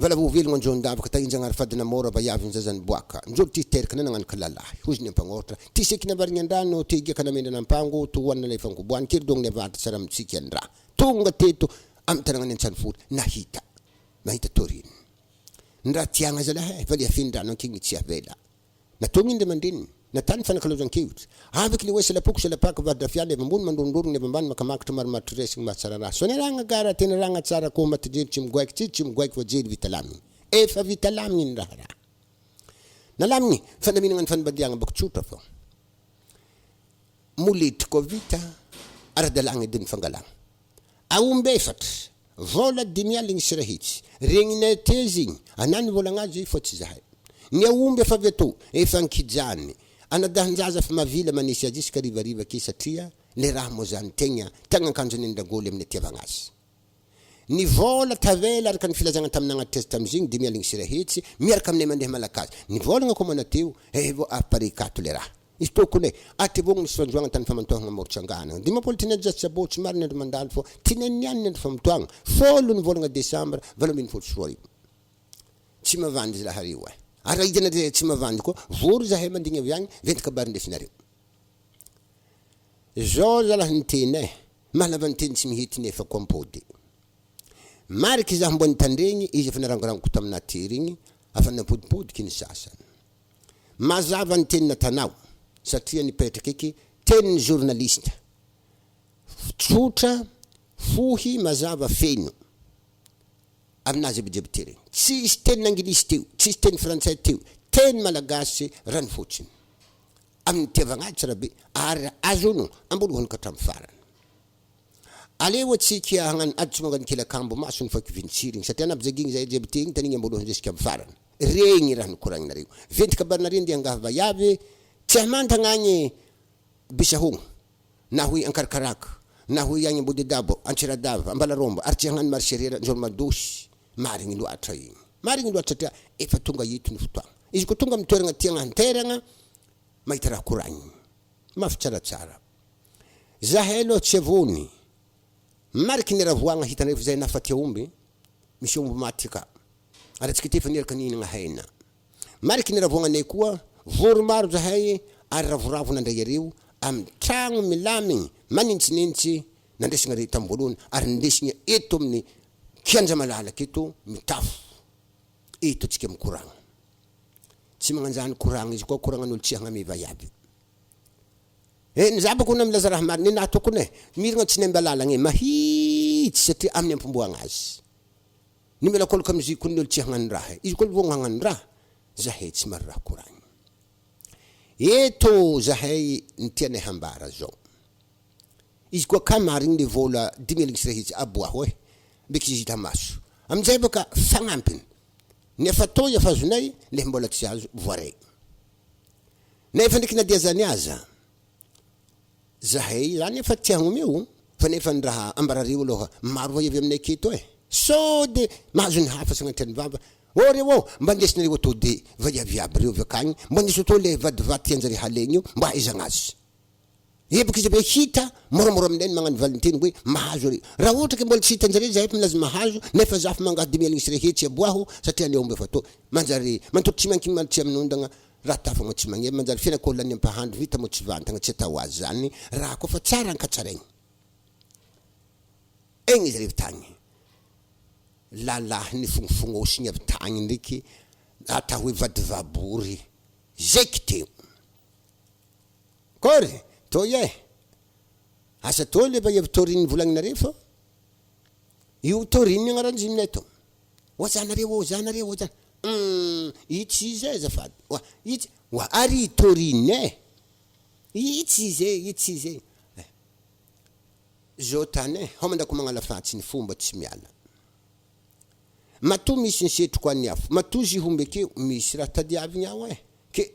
Speaker 1: valavovelogno anjondavaka tahinjagnary fadina mora vayavy ny zazany boaka. Njolo ty teraka nanagna kalalahy, hozy ny ampagnohatra. Ty seky navarigny andrano, ty igaka namendra nampango, to hoanina lay fangoboany, kely dong ny avatra tsara amitsika andraha. Tonga teto amin'ny tanagna ny Antsanifotry, nahita Torine. Ndraha tiagna zalahy, valia findrano ankigny tsy avela. Natonga indre mandreniny, natany fanakalozan-kevitra. Avec le hoe salapoko salapaka vadrafialy avambony mandorondorogny avambany makamakatra maromatry resigny mahatsara raha. So neragna gara tena ragna tsara ko matijely tsy migoaiky tsy migoaiky fa jely vita lamigny. Efa vita lamigny ny raha. Nalamigny fandaminagna ny fanambadiagna bako tsotra fa. Molitry ko vita ara-dalagna edy ny fangalagna. Aomby efatra, vola 10,000 sirahitsy. Regninay tezy igny, anany volagnazy fa tsy zahay. Ny aomby efa avy ato, efa ankijany. Anadahanjaza fa mavila manisy azy iska rivariva ke satria le raha mo zany tegna akanjony andagoly amin'ny tiavagna azy. Ny vola tavela araka ny filazagna tamin'agnaty tamizigny 10,000 sirahitsy miaraka aminay mandeha malakazy. Ny volagna ko manateo vo aparikato le raha. Izy tokony aty vogny misy fanjoagna tany famantoagna Moritsangana. Dimapolo tinajy sabotsy mariny andro mandalo fô tineniany andro famantoagna. Folo ny volagna Desambra 24 tsy mavandy lahare io. Ara idana tsy mavandy ko vory zahay mandigny avy agny ventka barindesinareo. Zao zalahy ny teny mahalava ny teny tsy mihety nefa kompody. Mariky zaho mbony tandregny izy efa narangarangoko tamin'atery igny afa napodipodiky ny sasany. Mazava ny teny natanao satria nipetraka eky teny journaliste. Tsotra fohy mazava feno. Aminazy abijiaby tery. Tsisy teny anglisy teo, tsisy teny frantsay teo, teny malagasy rano fotsiny. Amin'ny tiavagnazy tsara be ary azono ambolohany katramy farany. Aleo atsika hagnano ady mangany kelakambo maso ny fakivintsirigny satria nabizagigny zay jiaby tegny tanigny ambolohany jusqu'à farany. Regny raha nikoragninareo. Ventika barinareo ndi angah vayavy tsy hamantagna agny Bisahogno na hoe Ankarakaraka na hoe agny Ambodidabo, Antsiradava, Ambalaromba ary tsy hagnano marcherera Njoromadosy. Marigny loatra igny. Marigny loatra satria efa tonga eto ny fotoagna. Izy ko tonga mitoeragna tiagna hanteragna mahita raha koragniny. Mafy tsaratsara. Zahay aloha tsy avony. Mariky ny ravoagna hitanay fa zay nafaty aomby, misy omby maty ka. Ary atsika tefa nieraka nihinagna hena. Mariky ny ravoagnanay koa, vory maro zahay ary ravoravo nandray areo amin'ny tragno milamigny manintsinintsy nandresigna re tambolohany ary ndesigna eto amin'ny kianja malalaka eto mitafo eto tsika mikoragna tsy magnanjany koragna izy koa koragnan'olo tsy hagnameva iaby ny zabako na milaza raha marina natoko ne miragna tsy nemba lalagna mahitsy satria amin'ny ampomboagna azy ny mela kolaka am'izy ko ny olo tsy hagnano raha izy koa vao hagnano raha zahay tsy maro raha koragna eto zahay ny tianay hambara zao izy koa ka marigny le vola 10,000 sirahitsy aboaho beky izy hita maso amin'izay baka fagnampiny nefa toy afazonay le mbola tsy azo voaray nefa ndraiky nadia zany aza zahay zany efa tiagnomeo fa nefa ny raha ambarareo aloha maro va avy aminay keto so de mahazo ny hafa sagnatriany vava reo mba ndesinareo atao de vaiaviaby reo avy akagny mba ndesy atao le vadivaty tianjare halegny io mba haizagna azy ebaka izy be hita moramora aminay magnano valentine hoe mahazo reo raha ohatra ke mbola tsy hitanjare zahay milaza mahazo nefa zafa mangaha 10,000 sirahetsy aboaho satria aneo mba fatao manjary mantoto tsy manky amin'ondagna raha tafagna tsy magneva manjary fianakôlany ampahandro vita mo tsy vantagna tsy atao azy zany raha koa fa tsara ankatsaraigny egny izy revi tagny lalahy ny fognofognôsigny avy tagny ndraiky ata hoe vadivabory zaiky teo kory toy asa to le va evy toriny volagninareo fa io toriny agnaran'izy aminay to zanareo zanareo zany itsy izy zafady itsy ary toriny itsy izy zao tany ho mandako magnalafatsy ny fomba tsy miala matoa misy ny setroko any afo matoa zy homby akeo misy raha tadiavigny ao ke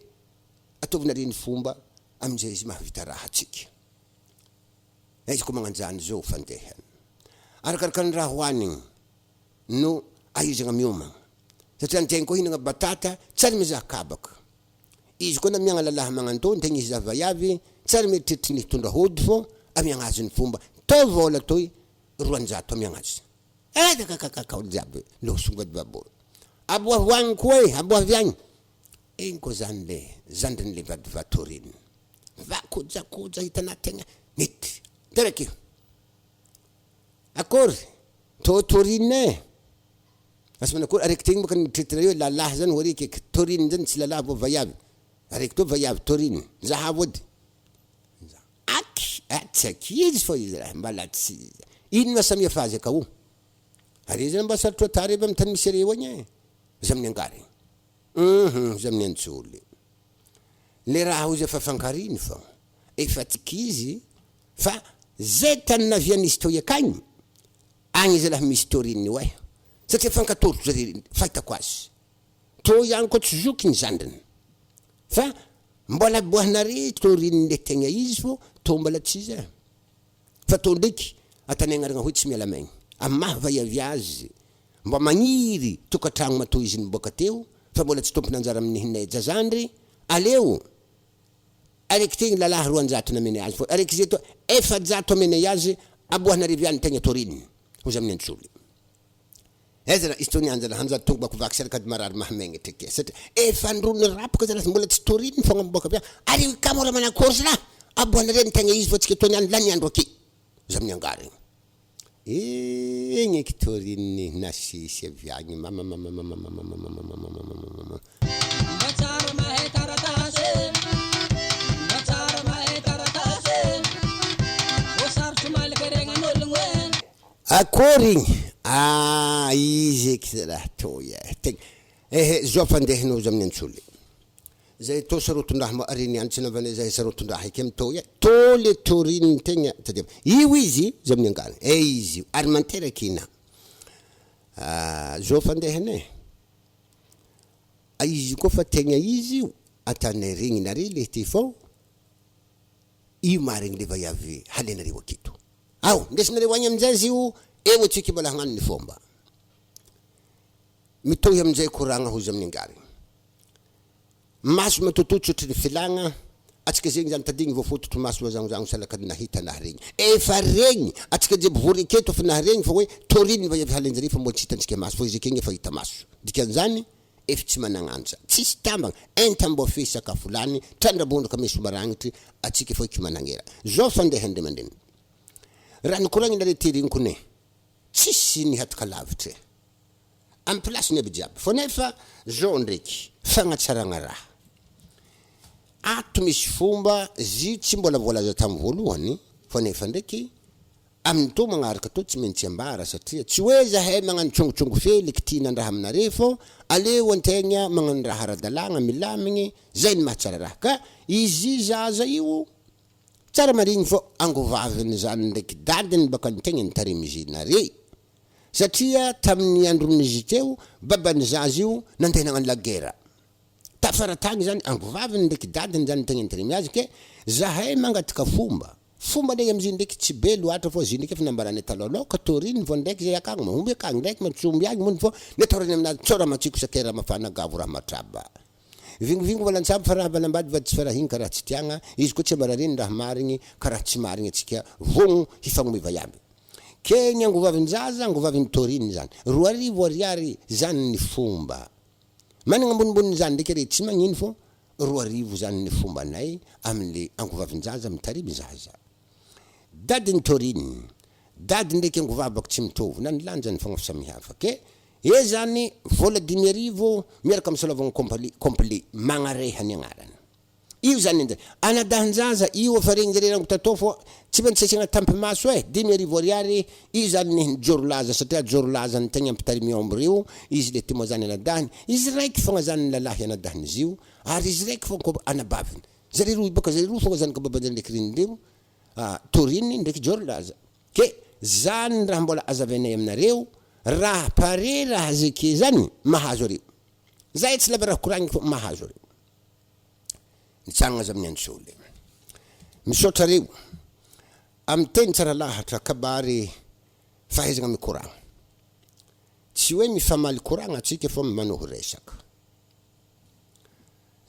Speaker 1: ataovinareo ny fomba amin'izay izy mahavita raha atsika izy koa magnanjany zao fandehany arakaraka ny raha hoanigny no aizagna miomagna satria antegna koa hinagna batata tsary mizaha kabaka izy koa na miagna lalahy magnano to ntegna izy zavaiavy tsary mieritreritry ny hitondra hody fo amiagna azy ny fomba to vola toy 200 amiagna azy kakakakaolo jiaby losongady babory aboavoagny koa aboaviagny egny koa zany le zandriny le vadivatoriny vakojakoja hitanategna nety terakio akory torine asa manakory araiky tegny baka nitretireo lalahy zany hoariky torine zany tsy lalahy vo vaiavy araiky to vaiavy torine zahavo ody tsy akizy fo izy raha mbala tsy ino masamihafa azy akao ary zany mba sarotro atary avy amin'ny tany misy reo agny za amin'ny angary za amin'ny antsoly le raha ozy efa fankariny fa efa tikizy fa zay tany navian'izy to akagny agny izy laha misy toriny io satria fankatorotro zare fahitako azy to ihany koa tsy zokiny zandriny fa mbola boahinare toriny le tegna izy fo to mbola tsy izy fa to ndraiky atanegnaragna hoe tsy miala maigny amaha vaiavy azy mba magniry tokatragno matoa izy niboaka teo fa mbola tsy tompony anjara amin'ny hineja zandry aleo araiky tegny lalahy 200 namene azy fo araiky zay to 100 amene azy aboahinare viany tegna torininy hozy amin'ny antsoly ezra izy tony anjara hanjara tonga bako vaky sarakady marary mahamegny treky satria efa ndrony rapaka zara mbola tsy torininy fogna miboaka avy ary kamora manakory zala aboahinare ny tegna izy fo tsika tony any lany andro aky hozy amin'ny angary egny eky torininy nasisy avy agny akory izy eky raha toy zao fandehanao za amin'ny antsoly zay to sarotondraha ariny any tsy navane zay sarotondraha eky amto to le toriny tegna tadiava io izy za amin'ny angany izy io ary manterakina zao fandehany izy koa fa tegna izy io atanay regninare le ty fao io marigny le vaiavy halenareo aketo ao ndesinareo agny amin'izay izy io eo tsika mbola hagnano ny fomba mitohy amin'izay koragna hozy amin'ny angary maso matototso ohatry ny filagna atsika zegny zany tadigny vo fototro maso zagno salakady nahita nah regny efa regny atsika jeby vory aketo fa nah regny fa hoe toriny vaiavy halenjare fa mbola tsy hitantsika maso fa izy akegny efa hita maso dikan'izany efa tsy managnanja tsisy tambagna entambo fe sakafo lany trandrabondraka misy maragnitry atsika efa iky managnera zao fandeha andre mandreny raha nikoragninare ty regny kone tsisy nihataka lavitra amin'ny plasiny aby jiaby fa nefa zao ndraiky fagnatsaragna raha ato misy fomba zy tsy mbola voalaza tamin'ny voalohany fa nefa ndraiky amin'ny to magnaraka to tsy maintsy ambara satria tsy hoe zahay magnano tsongotsongo fely kitinandraha aminareo fô aleo antegna magnano raha ara-dalagna milamigny zay ny mahatsara raha ka izy zaza io tsara marigny fô angovaviny zany ndraiky dadiny baka antegna nitarimy izy nare satria tamin'ny andron'izy teo babany zaza io nandeha nagnano lagera tafaratagny zany angovaviny ndraiky dadiny zany tegna nitarimy azy ke zahay mangataka fomba ndraiky am'izy ndraiky tsy be loatra fô izy ndraiky efa nambarany talôlô ka toriny vao ndraiky zay akagny mahomby akagny ndraiky matsomby agny mony fô netorany aminazy tsora matsiko sakera mafana gavo raha matraba vingovingo volan-tsaby fa raha valambady va tsy farahiny karaha tsy tiagna izy koa tsy ambarariny raha marigny karaha tsy marigny atsika vogno hifagnomiva iaby ke ny angovaviny zaza angovaviny toriny zany 2 ariary zany ny fomba managna ambonimboniny zany ndraiky re tsy magnino fô 2 zany ny fombanay amin'le angovaviny zaza mitarimy zaza dadiny toriny dady ndraiky angovavako tsy mitovy na nilanjany fogna samihafa ke zany vola 10,000 miaraka misolavagna complet magnarehany agnarany io zany anadahanjaza io efa regny zare rango tatao fô tsy maintsy asiagna tampimaso 10,000 ariary io zany ny jorolaza satria jorolaza ny tegna ampitarimy omby reo izy le timo zany anadahany izy raiky fogna zany lalahy anadahany izy io ary izy raiky fogna anabaviny zare roa baka zare roa fogna zany ka babanjare ndraiky rinindreo toriny ndraiky jorolaza ke zany raha mbola azavainay aminareo raha pare raha zake zany mahazo areo zay tsy lava raha koragny fô mahazo areo nitsagna azy amin'ny antsole misaotra reo amin'ny teny tsara lahatra kabary fahaizagna mikoragna tsy hoe mifamaly koragna atsika fô manoho resaka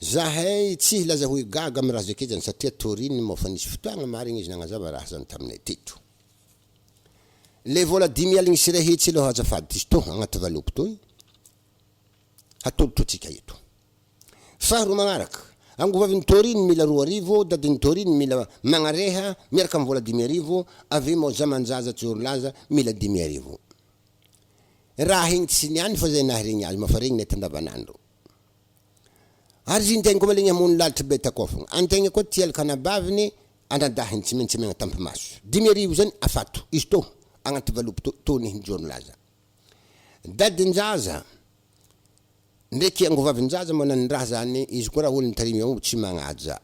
Speaker 1: zahay tsy hilaza hoe gaga amin'ny raha zake zany satria toriny moa fa nisy fotoagna marigny izy nagnazava raha zany taminay teto le vola 10 aligny sy ray hetsy aloha azafady izy to agnaty valopy toy hatolotro atsika eto faharoa magnaraka angovaviny toriny mila 2,000 dadiny toriny mila magnareha miaraka amin'ny vola 10,000 avy mo zamanjaza jorolaza mila 10,000 raha igny tsy niany fa zay naharegny azy mafa regny nety andavanandro ary izy ntegna koa malegny amony lalitra be takao fogna antegna koa tialaka anabaviny anadahiny tsy maintsy megna tampimaso 10,000 zany afato izy to agnaty valopy tony jorolaza dadin-jaza ndraiky angovavin-jaza manany raha zany izy koa raha olo nitarimy aomby tsy magnaja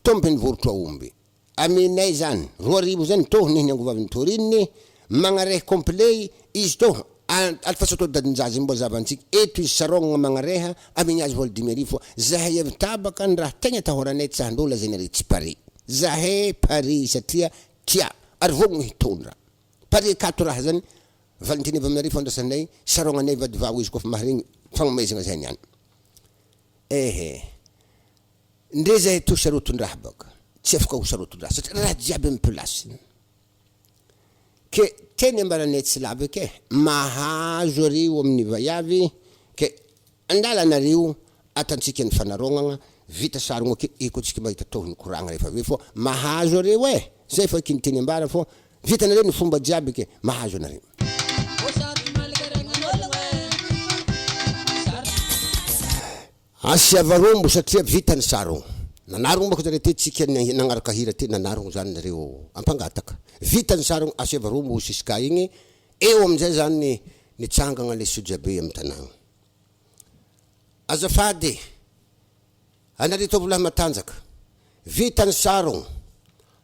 Speaker 1: tompiny vorotra omby aminay zany 2,000 zany to nihiny angovaviny torininy magnareha complet izy to alfasato dadin-jaza mbo zavantsika eto izy sarognana magnareha amigny azy vola 10,000 fô zahay avy tabaka ny raha tegna tahoranay tsy handola zay nare tsy pare zahay pare satria tia ary vogno hitondra pare kato raha zany valentiny avy aminareo fandrasanay sarognanay vadivavo izy koa fa maharegny fagnomezagna zay niany ndre zahay to saroton-draha baka tsy afaka ho saroton-draha satria raha jiaby amin'ny plasiny ke teny ambaranay tsy lava ke mahazo areo amin'ny vaiavy ke andala anareo atantsika ny fanarognana vita sarogna ke eko tsika mahita tohiny koragna rehefa avy fô mahazo areo zay fa kiny teny ambara fô vita nareo ny fomba jiaby ke mahazo anareo asiavarombo satria vita ny sarogno nanarogno bako zare te tsika nagnaraka hira te nanarogno zany nareo ampangataka vita ny sarogno asiavarombo siska igny eo amizay zany nitsangagna le sojabe amin'ny tanagna azafady anareo tovolahy matanjaka vita ny sarogno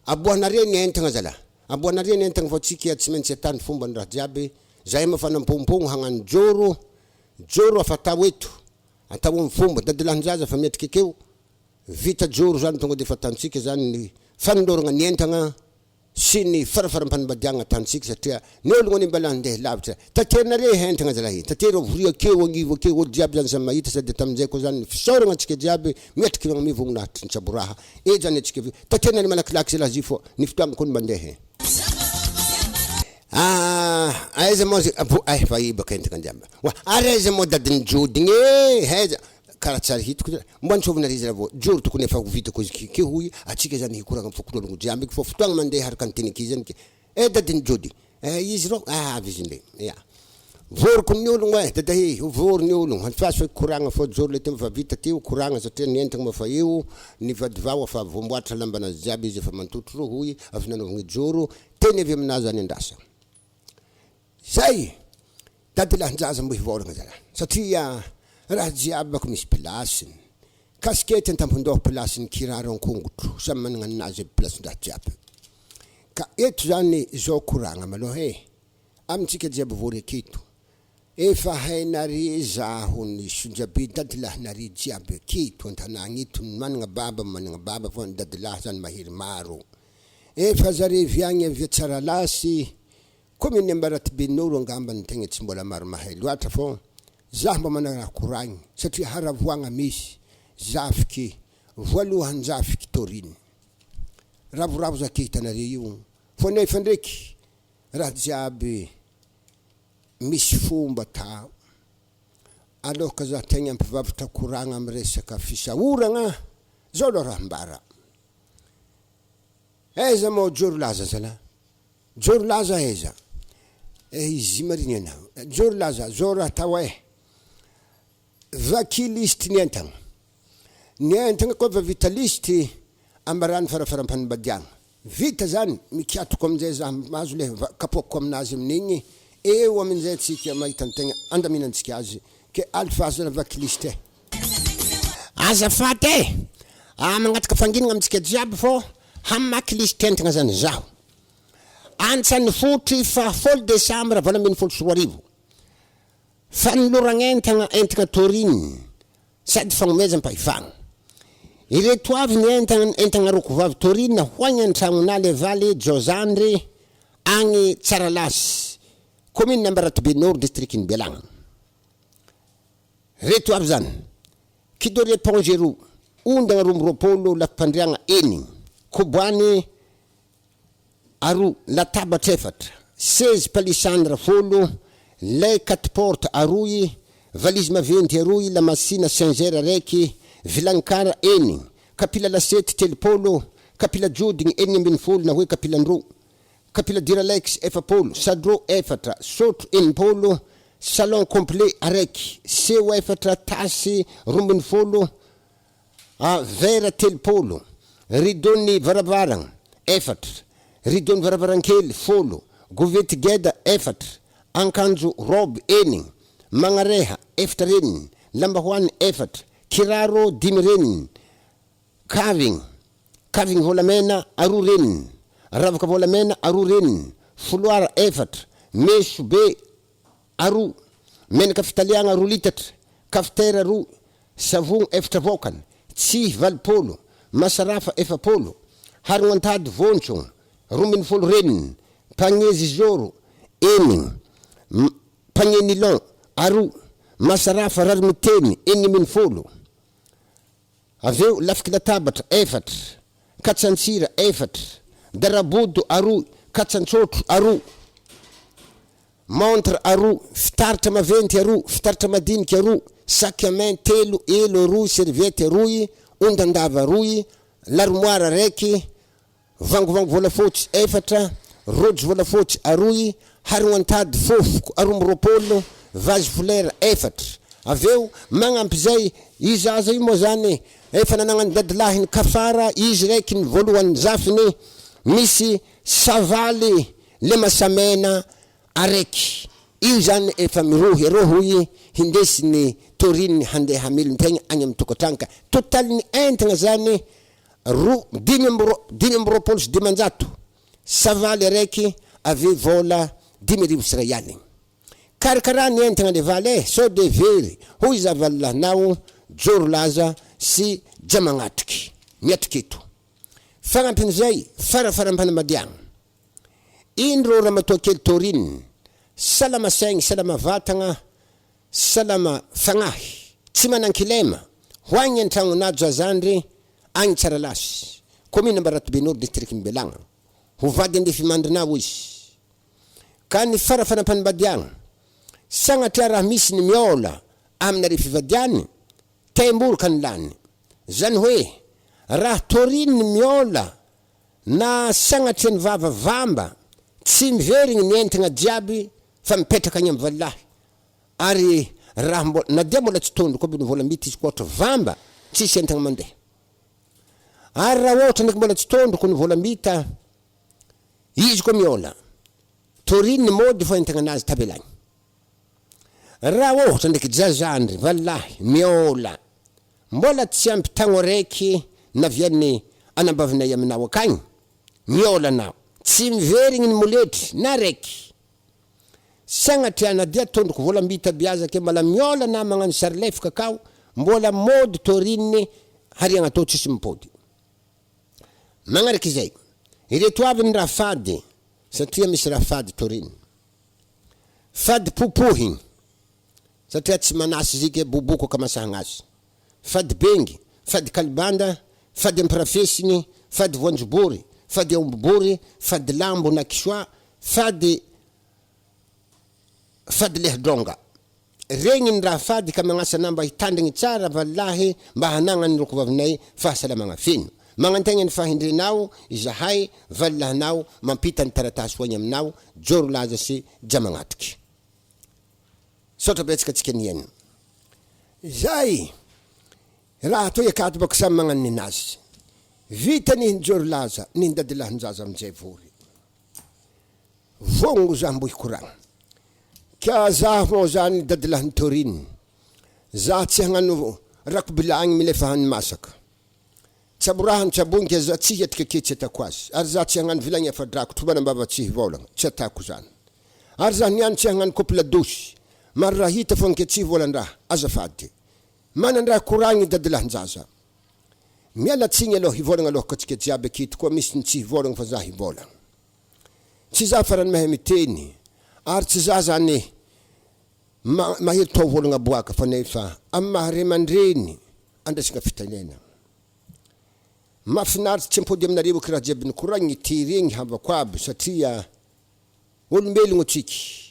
Speaker 1: aboanareo ny entagna zala aboanareo ny entagna fa tsika tsy maintsy atany fomba ny raha jiaby zahay mafanampompono hagnano joro afatao eto atao amin'ny fomba dadilahin-jaza fa metrika akeo vita joro zany tonga de fa tantsika zany ny fanondoragna ny entagna sy ny farafaram-panambadiagna tantsika satria ny ologno any mbala andeha lavitra taterinareo entagna zalahy tatery voria akeo agnivo akeo olo jiaby zany samy mahita sady tamin'izay koa zany fisaoragna antsika jiaby metriky magnamivo nahatry ny tsaboraha zany atsika taterinareo malakilaky zalahy zy fô ny fotoagna koa ny mandeha aiza mo fa ibaka entagna jiaby ary aiza mo dadiny jodigny aiza karaha tsara hitako mbo antsovina rizy raha vao joro tokony efa vitako izy ke hoy atsika zany hikoragna fokolologno jiaby fô fotoagna mandeha haraka ny teniky zany ke dadiny jody izy rô avy izy le ya voroko ny ologno dadahy vory ny ologno anfasy hoe koragna fô joro le fa vita teo koragna satria nientagna mafa eo ny vadivao afa voamboatra lambanazy jiaby izy efa mantotro ro hoy avy nanaovagny joro teny avy aminazy any andrasa zay dadilahin-jaza mbo hivoragna zala satria raha jiaby bako misy plasiny kaskety an-tampondoha plasiny kiraro ankongotro samy managna anazy plasin-draha jiaby ka eto zany zao koragna maloha amintsika jiaby vory aketo efa hainare zaho ny sonjabe dadilahinare jiaby aketo an-tanagna eto managna baba fô ny dadilahy zany mahery maro efa zare viagny avy tsara lasy commune Ambaratonbenoro angamba ny tegna tsy mbola maro mahay loatra fô zaho mba managna raha koragny satria haravoagna misy zafiky voalohan'ny zafiky toriny ravoravo zake hitanare io fô nefa ndraiky raha jiaby misy fomba tao aloka za tegna ampivavatra koragna amy resaka fisaoragna zao lo raha mbara eza mo joro laza zala joro laza eza izy mariny anao joro laza zao raha tao vaky listy nientagna koa va vita listy ambarany farafaram-panambadiagna vita zany mikiatoko amin'izay za mahazo le kapoako aminazy amin'igny eo amin'izay tsika mahita antegna andaminantsika azy ke alfazo na vaky listy azafady magnatika fanginagna amintsika jiaby fô hamaky listy entagna zany zaho antsany fotry fa 1 Décembre vala 2024 fa niloragna entagna toriny sady fagnomezam-pahifagna ireto avy ny entagna roko vavy toriny hoagny an-tragnona le valy Jozandry agny Tsaralasy commune Ambaratonbenoro districtny Bealagna reto avy zany kilo éponge roa ondagna 20 lafim-pandriagna enigny koboany aroa latabatra efatra 16 palissandre 10 lay 4 porte aroy valise maventy aroy lamasina singer araiky vilankara enigny kapila lasety telopolo kapila jodigny 12 na hoe kapilandro kapila diralex 10 sadro efatra sotro 10 salon complet araiky sewa efatra tasy 12 vera telopolo ridony varavaragna efatra ridony varavarankely 10 govety geda efatra ankanjo robe enigny magnareha efatra reniny lambahoany efatra kiraro 10 reniny kavigny volamena aroa reniny ravaka volamena aroa reniny foloara efatra meso be aroa menaka fitaliagna aroa litatra kafitera aroa savogno efatra vokany tsi 20 masarafa 10 harognantady vontso 12 reniny pagnezy zoro enigny pagné nylon aroa masarafa rarimiteny 10 aveo lafiky latabatra efatra katsantsira efatra darabodo aroa katsantsotro aroa montre aroa fitaratra maventy aroa fitaratra madiniky aroa sac à main 3 elo aroa serviette aroa ondandava aroa l'armoire araiky vangovango volafotsy efatra rojo volafotsy aroa harognantady fofoko 12 vase folera efatra aveo magnampy zay izaza io moa zany efa nanagnany dadilahiny kafara izy raiky ny voalohany zafiny misy savaly le masamena araiky io zany efa mirohy rohoy hindesiny toriny handeha hamelontegna agny amin'ny tokatrano ka totaliny entagna zany 5 savaly araiky ave vola 10,000 sy ray aligny karakara ny entagna le valy so de very hoy zavalahinao joro laza sy jamagnatriky miatriketo fagnampin'izay farafaram-panambadiagna indro ramatoa kely toriny salama saigny salama vatagna salama fagnahy tsy manankilema hoagny an-tragnona Jozandry agny Tsaralasy commune Ambaratonbenoro districtny Bealagna ho vady andefy mandrinao izy ka ny farafaram-panambadiagna sagnatria raha misy ny miola aminare fivadiany temboroka ny lany zany hoe raha toriny ny miola na sagnatria ny vava vamba tsy miverigny ny entagna jiaby fa mipetraka agny amin'ny valahy. Ary raha na dia mbola tsy tondro koa vola mity izy koa vamba tsisy entagna mandeha. Ary raha ohatra ndraiky mbola tsy tondroko ny vola mita izy koa miola toriny mody fa entagna anazy tabelagny. Raha ohatra ndraiky jazandry valahy miola mbola tsy ampy tagno raiky na viany anambavinay aminao akagny miola nao tsy miverigny ny moletry na raiky sagnatria na dia tondroko vola mita biazake mbola miola na magnano sary lefaka kao mbola mody torininy hariagna atao tsisy mipody. Magnaraky izay ireto avy ny raha fady satria misy raha fady toriny. Fady popohigny satria tsy manasy zike boboko akamasahagna azy. Fady bengy, fady kalibanda, fady amparafesiny, fady voanjobory, fady aombobory, fady lambo na kisoa, fady lehidronga. Regny ny raha fady ka magnasa namba hitandrigny tsara valahy mba hanagna ny rokovavinay fahasalamagna feno. Magnantegna ny fahindrinao izahay valahinao mampita ny taratasy hoagny aminao joro laza sy jamagnatiky. Sotra betsaka tsika nieny. Zay raha toy akato bako samy magnano ninazy. Vita ny joro laza ny dadilahinjaza amin'izay vory. Vongo za mbo hikoragna. Ka za mo zany dadilahin toriny. Za tsy hagnano rakobilagny milefa hany masaka. Tsaborahan tsabonky za tsy hiatika ketsy atako azy. Ary za tsy hagnano vilagny afadrako tobana mbava tsy hivolagna tsy atako zany. Ary za niany tsy hagnano kopla dosy. Mary raha hita fo nketsy volan-draha azafady. Manan-draha koragny dadilahin-jaza. Miala tsigny aloha hivolagna aloha katsika jiaby akito koa misy ny tsy hivolagna fa za hivolagna. Tsy za farany mahay miteny. Ary tsy za zany mahely tao volagna boaka fa nefa amin'ny mahare mandreny andresika fitenena. Mafinaritsy tsy mpody aminareo kiraha jiaby nikoragny tiregny havako aby satria olombelogno tsiky.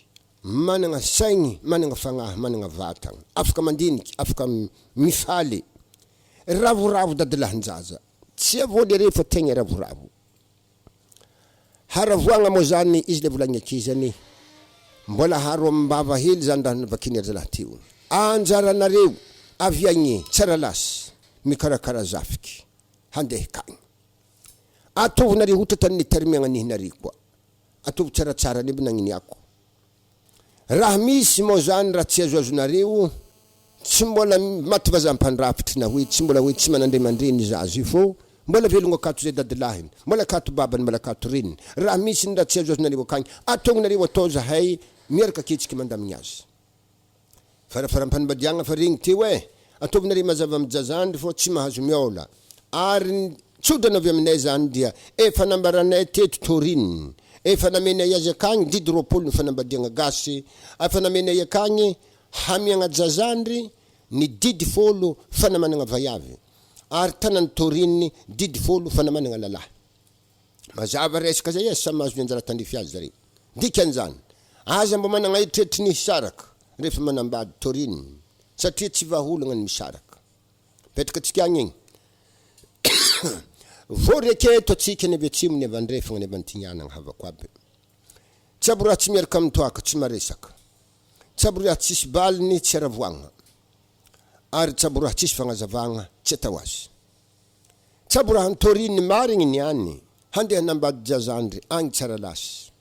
Speaker 1: Managna saigny, managna fagnahy, managna vatagna. Afaka mandiniky, afaka mifaly. Ravoravo dadilahin-jaza. Tsy avoly are fa tegna ravoravo. Haravoagna mo zany izy le volagny akizany. Mbola haro mbava hely zany raha navakiny zalahy teo. Anjaranareo avy agny tsara lasy mikarakara zafiky. Handeha kagny. Atovonareo ohatra tany termiagna nihinareo koa. Atovy tsaratsara neby nagniniako. Raha misy mo zany raha tsy azoazonareo tsy mbola maty vazam-pandrafitry na hoe tsy mbola hoe tsy manandre mandreny zazy fo mbola velogno akato zay dadilahiny mbola akato babany mbola akato reniny raha misy ny raha tsy azoazonareo akagny atognonareo atao zahay miaraka ketsiky mandamigny azy farafaram-panambadiagna fa regny teo ataovinareo mazava mijazandry fo tsy mahazo miola ary tsodana avy aminay zany dia efa nambaranay teto torininy efa namenay azy akagny didy roapolo ny fanambadiagna gasy efa namenay akagny hamiagna jazandry ny didy folo fanamanagna vayavy ary tanany torininy didy folo fanamanagna lalahy mazava resaka zay samy mahazo ny anjara tandrify azy zare dikan'izany aza mba managna eritreritry ny hisaraka rehefa manambady torininy satria tsy vaholagna ny misaraka petraka atsika agny igny voreketo atsika ny avy atsimo ny avandrefagna ny avantinianagna havako aby tsabo raha tsy miaraka amitoaka tsy maresaka tsabo raha tsisy baliny tsy aravoagna ary tsabo raha tsisy fagnazavagna tsy atao azy tsabo raha ntoriny marigny niany handeha nambady jazandry agny tsara lasy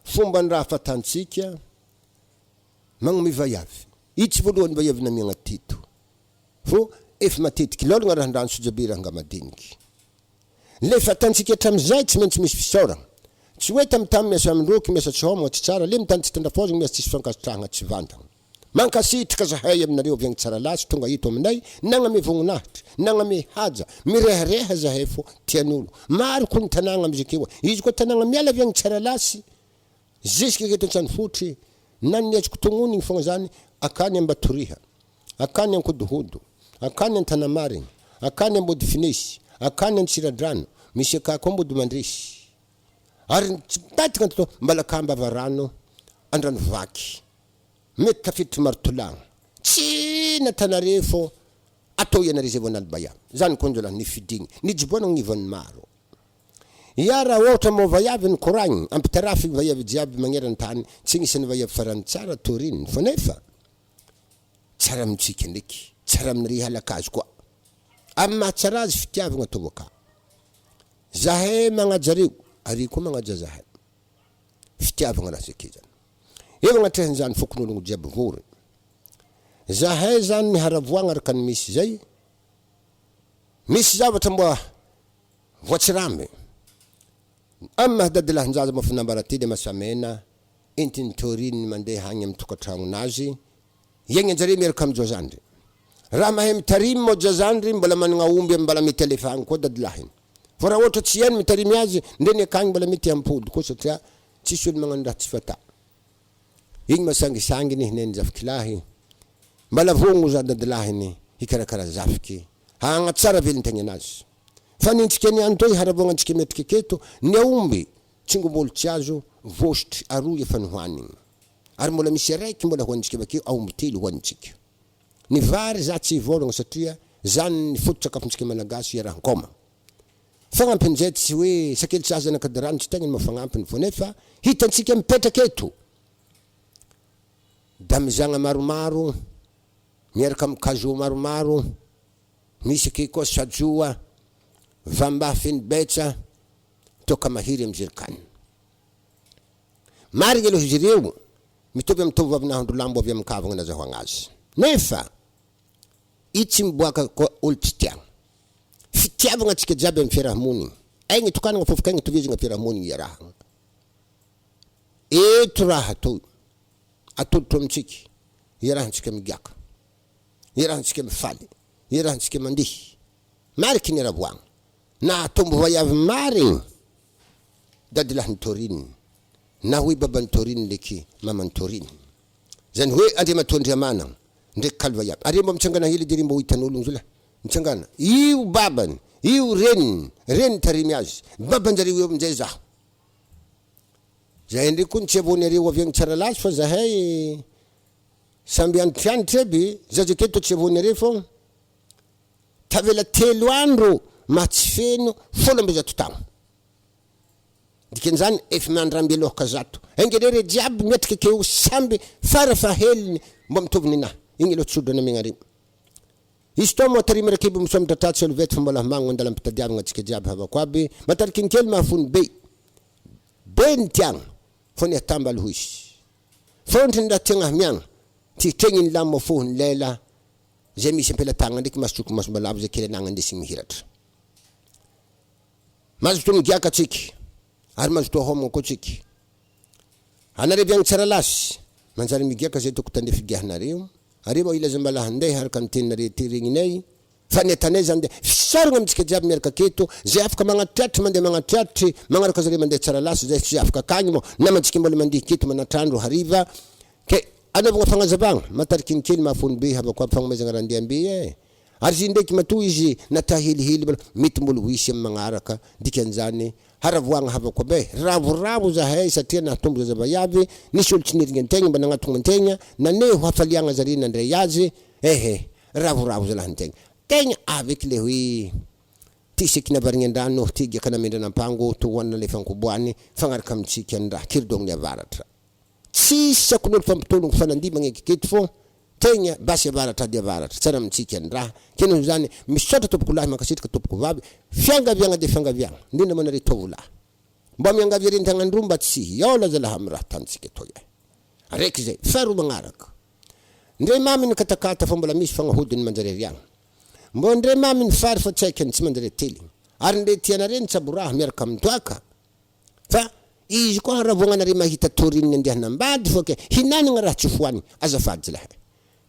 Speaker 1: fomba ny raha fatantsika magnomy vayavy itsy voalohany vayavy namiagna tito fo efa matetiky lolagna raha ndrano sojabe raha ngamadiniky le fatantsika hatramizay tsy maintsy misy fisaoragna tsy hoe tamitamy miasa amindroky miasa tsy homagna tsy tsara le mitany tsy tandrafozagna miasa tsisy fankasitrahagna tsy vantagna mankasitraka zahay aminareo avy agny tsara lasy tonga hito aminay nagname vognonahitry nagname haja mirehareha zahay fo tian'olo maro koa ny tanagna amizakeo izy koa tanagna miala avy agny tsara lasy ziska keto an-tsany fotry na niazoko tognonigny fogna zany akany ambatoriha akany ankodohodo akany antanamarigny akany ambody finesy akany antsiradrano misy akako ambody mandresy ary tsy bataka antao mbalakambava rano andrano vaky mety tafiditry martolagna tsy natanare fo atao ianare zay vonalibaya zany konjolahy nifidigny nijiboana gnivan'ny maro Iara ohatra mo vaiavy ny koragny, ampitarafy vaiavy jiaby magneran-tany, tsy nisy ny vaiavy farany tsara torininy, fa nefa tsara amintsika ndraiky, tsara amin'ny ry halakazy koa. Amin'ny mahatsara azy fitiavagna atao aka. Zahay magnajareo, ary koa magnaja zahay. Fitiavagna raha zake zany. Eo agnatrehany fokon'ologno jiaby vory. Zahay zany miharavoagna araka ny misy zay. Misy zavatra mba voatsirame. Amin'ny mahdadilahin-jaza mafinambaratily masamena, entiny torininy mandeha hagny amin'ny tokantragnonazy, iegny anjare miaraka amin'izao zany. Raha mahay mitarimy moa jazandry, mbola managna omby mbola mety alefagny koa dadilahiny. Fa raha ohatra tsy hainy mitarimy azy, ndreny akagny mbola mety ampody koa satria tsisy olo magnano raha tsy fata. Igny masangisanginy hineny zafikilahy, mbola vogno za dadilahiny hikarakara zafiky, hagnatsara velon-tegna anazy. Fa nintsika niany toy haravagna antsika metrika keto, ny aomby tsingombolo tsy azo vostry aroy efa nihoaniny. Ary mbola misy araiky mbola hoanitsika bakeo aomby telo hoanitsika. Ny vary za tsy vorogna satria zany ny foto-tsakafontsika malagasy iarahan-koma. Fagnampin'izay tsy hoe sakely tsy azo anakadirano tsy tegna ny mafagnampiny fo nefa hitantsika mipetraka eto. Damizagna maromaro, miaraka amin'ny kazo maromaro, misy ake koa sajoa, vamba feny betsa, toka mahiry amin'ny zerikany. Marigny aloha izy ireo, mitovy amin'ny tovovavinahandro lambo avy amin'ny kavagna nazahoagna azy. Nefa itsy miboaka koa olo tsy tiagna. Fitiavagna antsika jiaby amin'ny fiarahamonigny. Aigny tokanagna fofaka aigny tovizagna fiarahamonigny iarahagna. Eto raha atao, atolotro amintsika, iarahantsika migiaka, iarahantsika mifaly, iarahantsika mandihy. Mariky ny ravoagna. Na tombo vaiavy marigny, dadilahin'ny torininy. Na hoe baban'ny torininy ndraiky maman'ny torininy. Zany hoe Andriamatondriamanana ndraiky kalvaiavy. Ary mba mitsangana hely dia mba ho hitan'ologno zala. Mitsangana. Io babany, io reniny tarimy azy. Babanjareo eo amin'izay zaho. Zahay ndraiky koa tsy avonareo avy agny tsara lasy fa zahay samby antianitra aby, zazaketo tsy avonareo fô tavela 3 andro matsy feno 16 taogno. Dikan'izany efa mandramby lohaka zato. Engerere jiaby metrika keo samby farafaheliny mba mitovy ninahy. Igny aloha tsodrana megnareo. Izy toa moa tarimy rakiby misomatra tratsy olo vety fa mbola magno andala ampitadiavagna antsika jiaby havako aby. Matariky ny kely mahafony be. Be ny tiagna. Fô ny atambal hoisy. Fôntry ny raha tiagna miagna. Ty trengny ny lamo fô ny lela. Zay misy ampelatagna ndraiky masotroko masombalavo zay kely anagna ndesigny mihiratra. Mazoto migiaka tsika. Ary mazoto homagna koa tsika. Anareo agny tsara lasy. Manjary migiaka zay toko tandefigiahanareo. Are mba ilaza mbala handeha haraka ny teninareo ty regninay. Fa ny atanay zany de fisaragna amintsika jiaby miaraka keto. Zay afaka magnatriatry mandeha magnatriatry. Magnaraka zareo mandeha tsara lasy. Zay tsy afaka akagny mo. Namantsika mbola mandihy keto manatrandro hariva. Ke anaovagna fagnazavagna. Matariky ny kely mahafony be havako aby fagnamezagna randiam-be Ary izy ndraiky matoa izy nata helihely mety mbola hoisy amin'ny magnaraka. Dikan'izany haravoagna havako be. Ravoravo zahay satria nahatombo zazavaiavy. Nisy olo tsy nirigny antegna mba nagnatogna antegna. Naneho hafaliagna zare nandray azy. Ravoravo zalahy antegna. Tegna avec le hoe tiseky navarigny andrano tigaka namendranam-pango tohoanina le fankoboany fagnaraka amintsika ny raha kiridogny avaratra. Tsisy akon'olo fampitologno fanandimagna ekeketo fô tegna basy avaratra ady avaratra tsara amintsika ny raha kenoho zany misaotra tompoko lahy makasitraka tompoko vavy fiangaviagna de fiangaviagna indrindra moa nare tovolahy mba miangavy reny tagnandro mba tsy hiaola zalahy amin'ny raha tantsika toy araiky zay faharoa magnaraka ndray mamy ny katakata fa mbola misy fagnahodiny manjary ariagna mbo ndray mamy ny fary fa tsy haikany tsy manjary tely ary ndray tianare ny tsaboraha miaraka amin'ny toaka fa izy koa haravoagnanare mahita torininy andehana ambady fô ke hinanagna raha tsy fohanigny azafady zalahy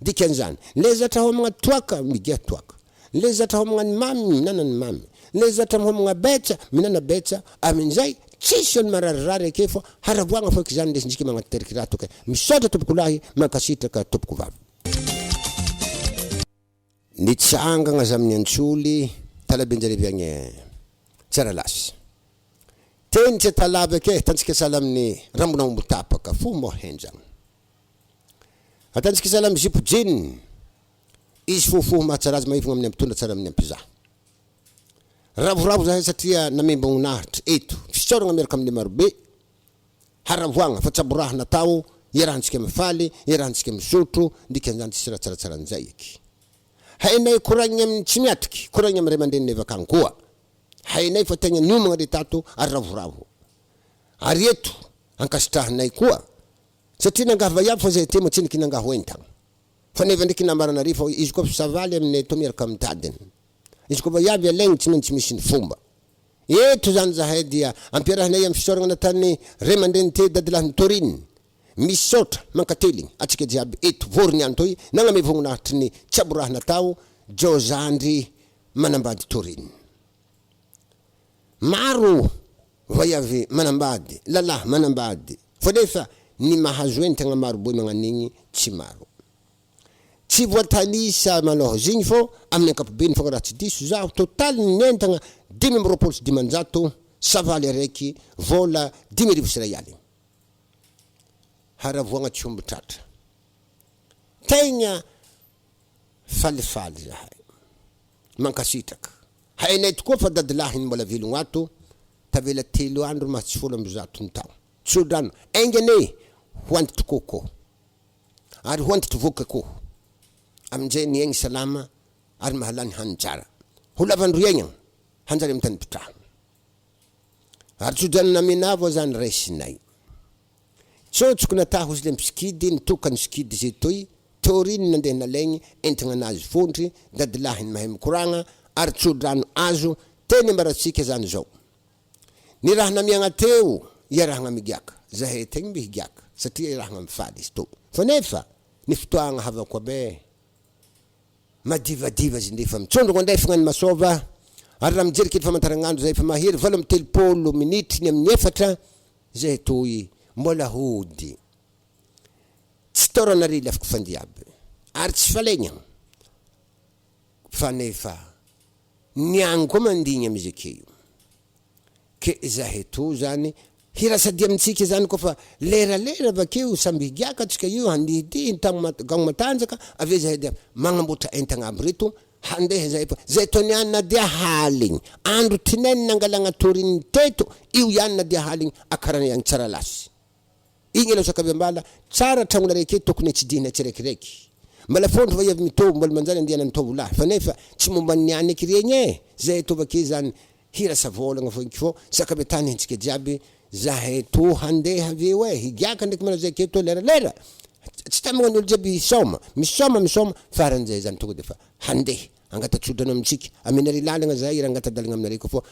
Speaker 1: dikan'izany le zatra homagna toaka migia toaka le zatra homagna ny mamy minana ny mamy le zatra homagna betsa minana betsa amin'izay tsisy olo mararirary ake fô haravoagna fô zany ndesintsika magnateriky raha toka misaotra tompoko lahy mankasitraka tompoko vavy nitsangagna za amin'ny antsoly talabenjarevy agny tsara lasy teny tsy talava ake tantsika sala amin'ny rambona ombo tapaka fo mo henjagna atantsika sala amin'ny zipo jean izy fofoho mahatsara azy maivagna amin'ny ampitondra tsara amin'ny ampizaha Ravoravo zahay satria namembognahitra eto fisaoragna miaraka amin'ny marobe haravoagna fa tsaboraha natao iarahantsika mifaly iarahantsika misotro ndikan'izany tsisy raha tsaratsaraan'izay eky hainay koragny amin'ny tsy miatiky koragny amin'ny ray aman-dreniny avakagny koa hainay fa tegna niomagna re tato ary ravoravo ary eto ankasitrahanay koa satria nangaha vaiavy fa zay te matsiniky nangaha hoentagna fa neva ndraiky namarana ary fa izy koa fisavaly aminay to miaraka amin'ny tadiny izy koa vaiavy alaigny tsy maintsy misy ny fomba eto zany zahay dia ampiarahanay amin'ny fisaoragna nataon'ny ray aman-dreny te dadilahin'ny Torine misaotra mankateligny atsika jiaby eto vorony any toy nagname vognonahitry ny tsaboraha natao Jozandry manambady Torine maro vaiavy manambady lalahy manambady fa nefa ny mahazo entagna maro boy magnan'igny tsy maro tsy voatanisa maloha zigny fô amin'ny ankapobeny fa raha tsy diso zaho total ny entagna 5,900 savaly araiky vola 10,000 Israely haravoagna tsy omby tratra tegna falifaly zahay mankasitraka hainay tokoa fa dadilahiny mbola velogno ato tavela 3 andro ma tsy folo amby zato ny tao tsodrano aingane hoantitry koko ary hoantitry voka ko amin'izay ny aigny salama ary mahalany hanjara ho lavandro iaigna hanjary amin'ny tany pitraha ary tsodrano namenavo zany raisinay tsotsoko nata hozy le mpiskidy nitokany skidy zay toy Torine nandeha nalaigny entagna anazy fondry dadilahiny mahay mikoragna ary tsodrano azo teny ambaratsika zany zao ny raha namiagna teo iarahagna migiaka zahay tegna mihigiaka satria iarahagna mifaly izy to fa nefa ny fotoagna havako abe madivadiva izy ndefa mitsondrogna andefagna ny masova ary raha mijery kely famantaragnandro zay fa mahery 7 minitry ny amin'ny 4 zay toy mbola hody tsy toranarily afaka fandiaby ary tsy falegna fa nefa niagny koa mandigny am'izy akeo ke zahay to zany hirasady amintsika zany koa fa leralera vakeo samby higiaka atsika io handihidihy gagno matanjaka ave zahay dia magnamboatra entagna aby reto handeha zay fa zay to niany na dia haligny andro tinainy nangalagna Torine teto io ihany na dia haligny akarana ihany tsara lasy igny alo sakavy ambala tsara tragno raiky tokony tsy dihina tsirekireky mbala fondro vaiavy mitovy mbola manjary andiana nitovy lahy fa nefa tsy momba niany eky regny zay to vake zany hira savolagna fo fô sakavy tany hentsika jiaby zahay to handeha aveo higiaka ndraiky mana zay keto leralera tsy tamagna ny olo jiaby misoma faran'izay zany tonga de fa handeha angatatsodrano amintsika amenary lalagna zahay ira angatadalagna aminareo koa fô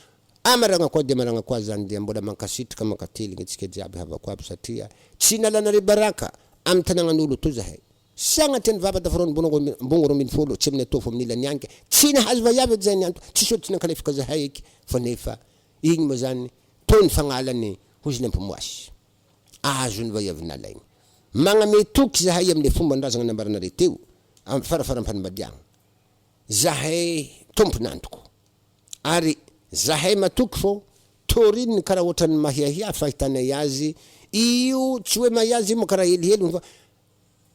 Speaker 1: amaragna koa de maragna koa zany de mbola mankasitraka mankateligny atsika jiaby havako aby satria tsy nalanare baraka amin'ny tanagnan'olo to zahay sagnatry ny vava dafarony mbongo 20 tsy amin'ny atofo amin'ny ilany anky tsy nahazo vaiavy zay nianto tsy soditsy nankalefaka zahay eky fa nefa igny moa zany tony fagnalany hozy lempomoasy azo ny vaiavy nalaigny magname toky zahay amin'ny fomba ndrazagna nambaranare teo amin'ny farafarampanimbadiagna zahay tomponandroko ary zahay matoky fô Torine karaha ohatrany mahiahia fahitanay azy io tsy hoe mahiazy io karaha helihely fa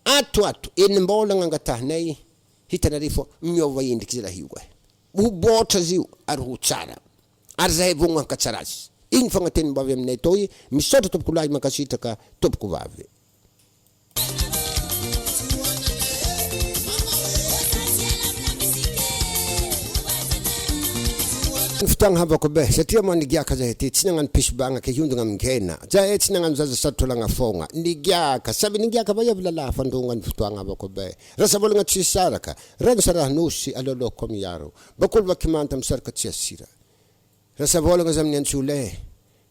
Speaker 1: ato enimbolagna angatahinay hitanare fô miova endriky zay raha io ho boatra zio ary ho tsara ary zahay vogno hankatsara azy igny fagnateny mbavy aminay toy misaotra tompoko lahy mankasitraka tompoko vavy fitagna havako be satria mo nigiaka zahay ty tsy nagnano pisibagna ke hiondagna mingena zahay tsy nagnano zaza satrolagna fogna nigiaka saby nigiaka vaiavy lalahy fandrogna ny fotoagna havako be rasa volagna tsy saraka ragno sarahanosy aloloko miaro bakolo vakimanta misaraka tsy asira rasa volagna za amin'ny antsole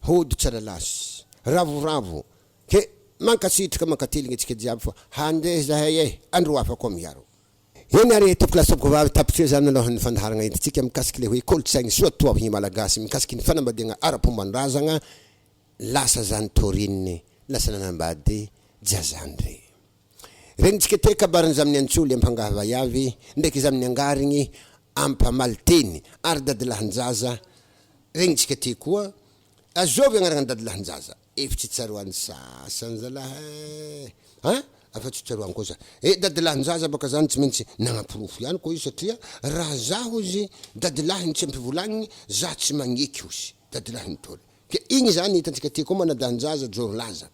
Speaker 1: hody tsara lasy ravoravo ke mankasitraka mankateligny atsika jiaby fa handeha zahay andro afako miaro eny ary topoko lasopoko vavy tapitry zany aloha ny fandaharagna entintsika mikasiky le hoe kolotsaigny soatoavy ny malagasy mikasiky ny fanambadiagna ara-pombandrazagna lasa zany Torine lasa nanambady Jazandry regny tsika te kabariny za amin'ny antsoly ampangaha vaiavy ndraiky za amin'ny angarigny ampamaly ary dadilahin-jaza regny tsika te koa azovy agnaragna dadilahin-jaza efitsy tsaroany sasany zalahy afa-tsy tsaroany koa za dadilahin-jaza baka zany tsy maintsy nagnapirofo ihany koa izy satria raha zaho izy dadilahiny tsy ampivolagniny za tsy magneky ozy dadilahiny tôly ke igny zany hitantsika ty koa manadahin-jaza jorolaza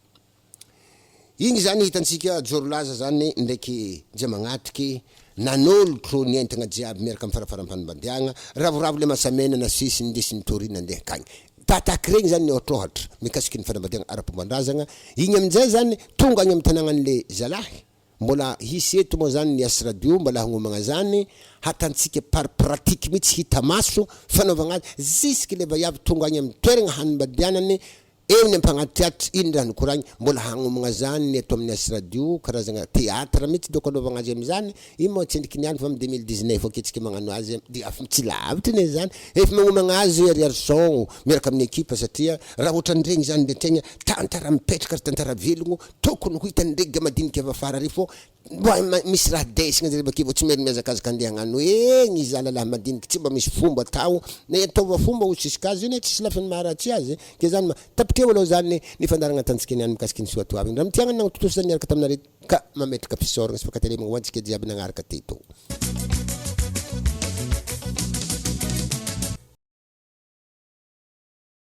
Speaker 1: igny zany hitantsika jorolaza zany ndraiky jamagnatiky nan'olotro ny entagna jiaby miaraka amin'ny farafaram-panambadiagna ravoravo le masamena na sisy ndesiny torina andeha akagny tataky regny zany ohatrohatra mikasiky ny fanambadiagna ara-pombandrazagna igny amin'izay zany tonga agny amin'ny tanagnan'le zalahy mbola hisy eto moa zany ny asy radio mbola hagnomagna zany hatantsika par pratique mihitsy hita maso fanaovagna azy jusque le vaiavy tonga agny amin'ny toeragna hanambadianany eo ny ampagnatiatra iny raha nikoragny mbola hagnomagna zany ny ato amin'ny asy radio karazagna théâtre mihitsy doko anaovagna azy am'zany iny moa tsendriky niany fa amin'ny 2019 aketsika magnano azy de afa tsy lavitra ne zany efa magnomagna azy ariary son miaraka amin'ny équipe satria raha ohatran'iregny zany de tegna tantara mipetraka ary tantara velogno tokony ho hitany ndreky madiniky avy afara ary fô misy raha designa zay bakeo tsy mety miazakazaka andeha hagnano egny zalalahy madiniky tsy mba misy fomba atao na ataova fomba hosisikazy io ne tsisy lafiny maharatsy azy ke zany tapitreo aloha zany ny fandaragna tantsika niany mikasiky ny soatoavigny raha mitiagna nagnototoso zany niaraka taminareo ka mametraka fisaoragna sy fakatelemagna ho antsika jiaby nagnaraka teto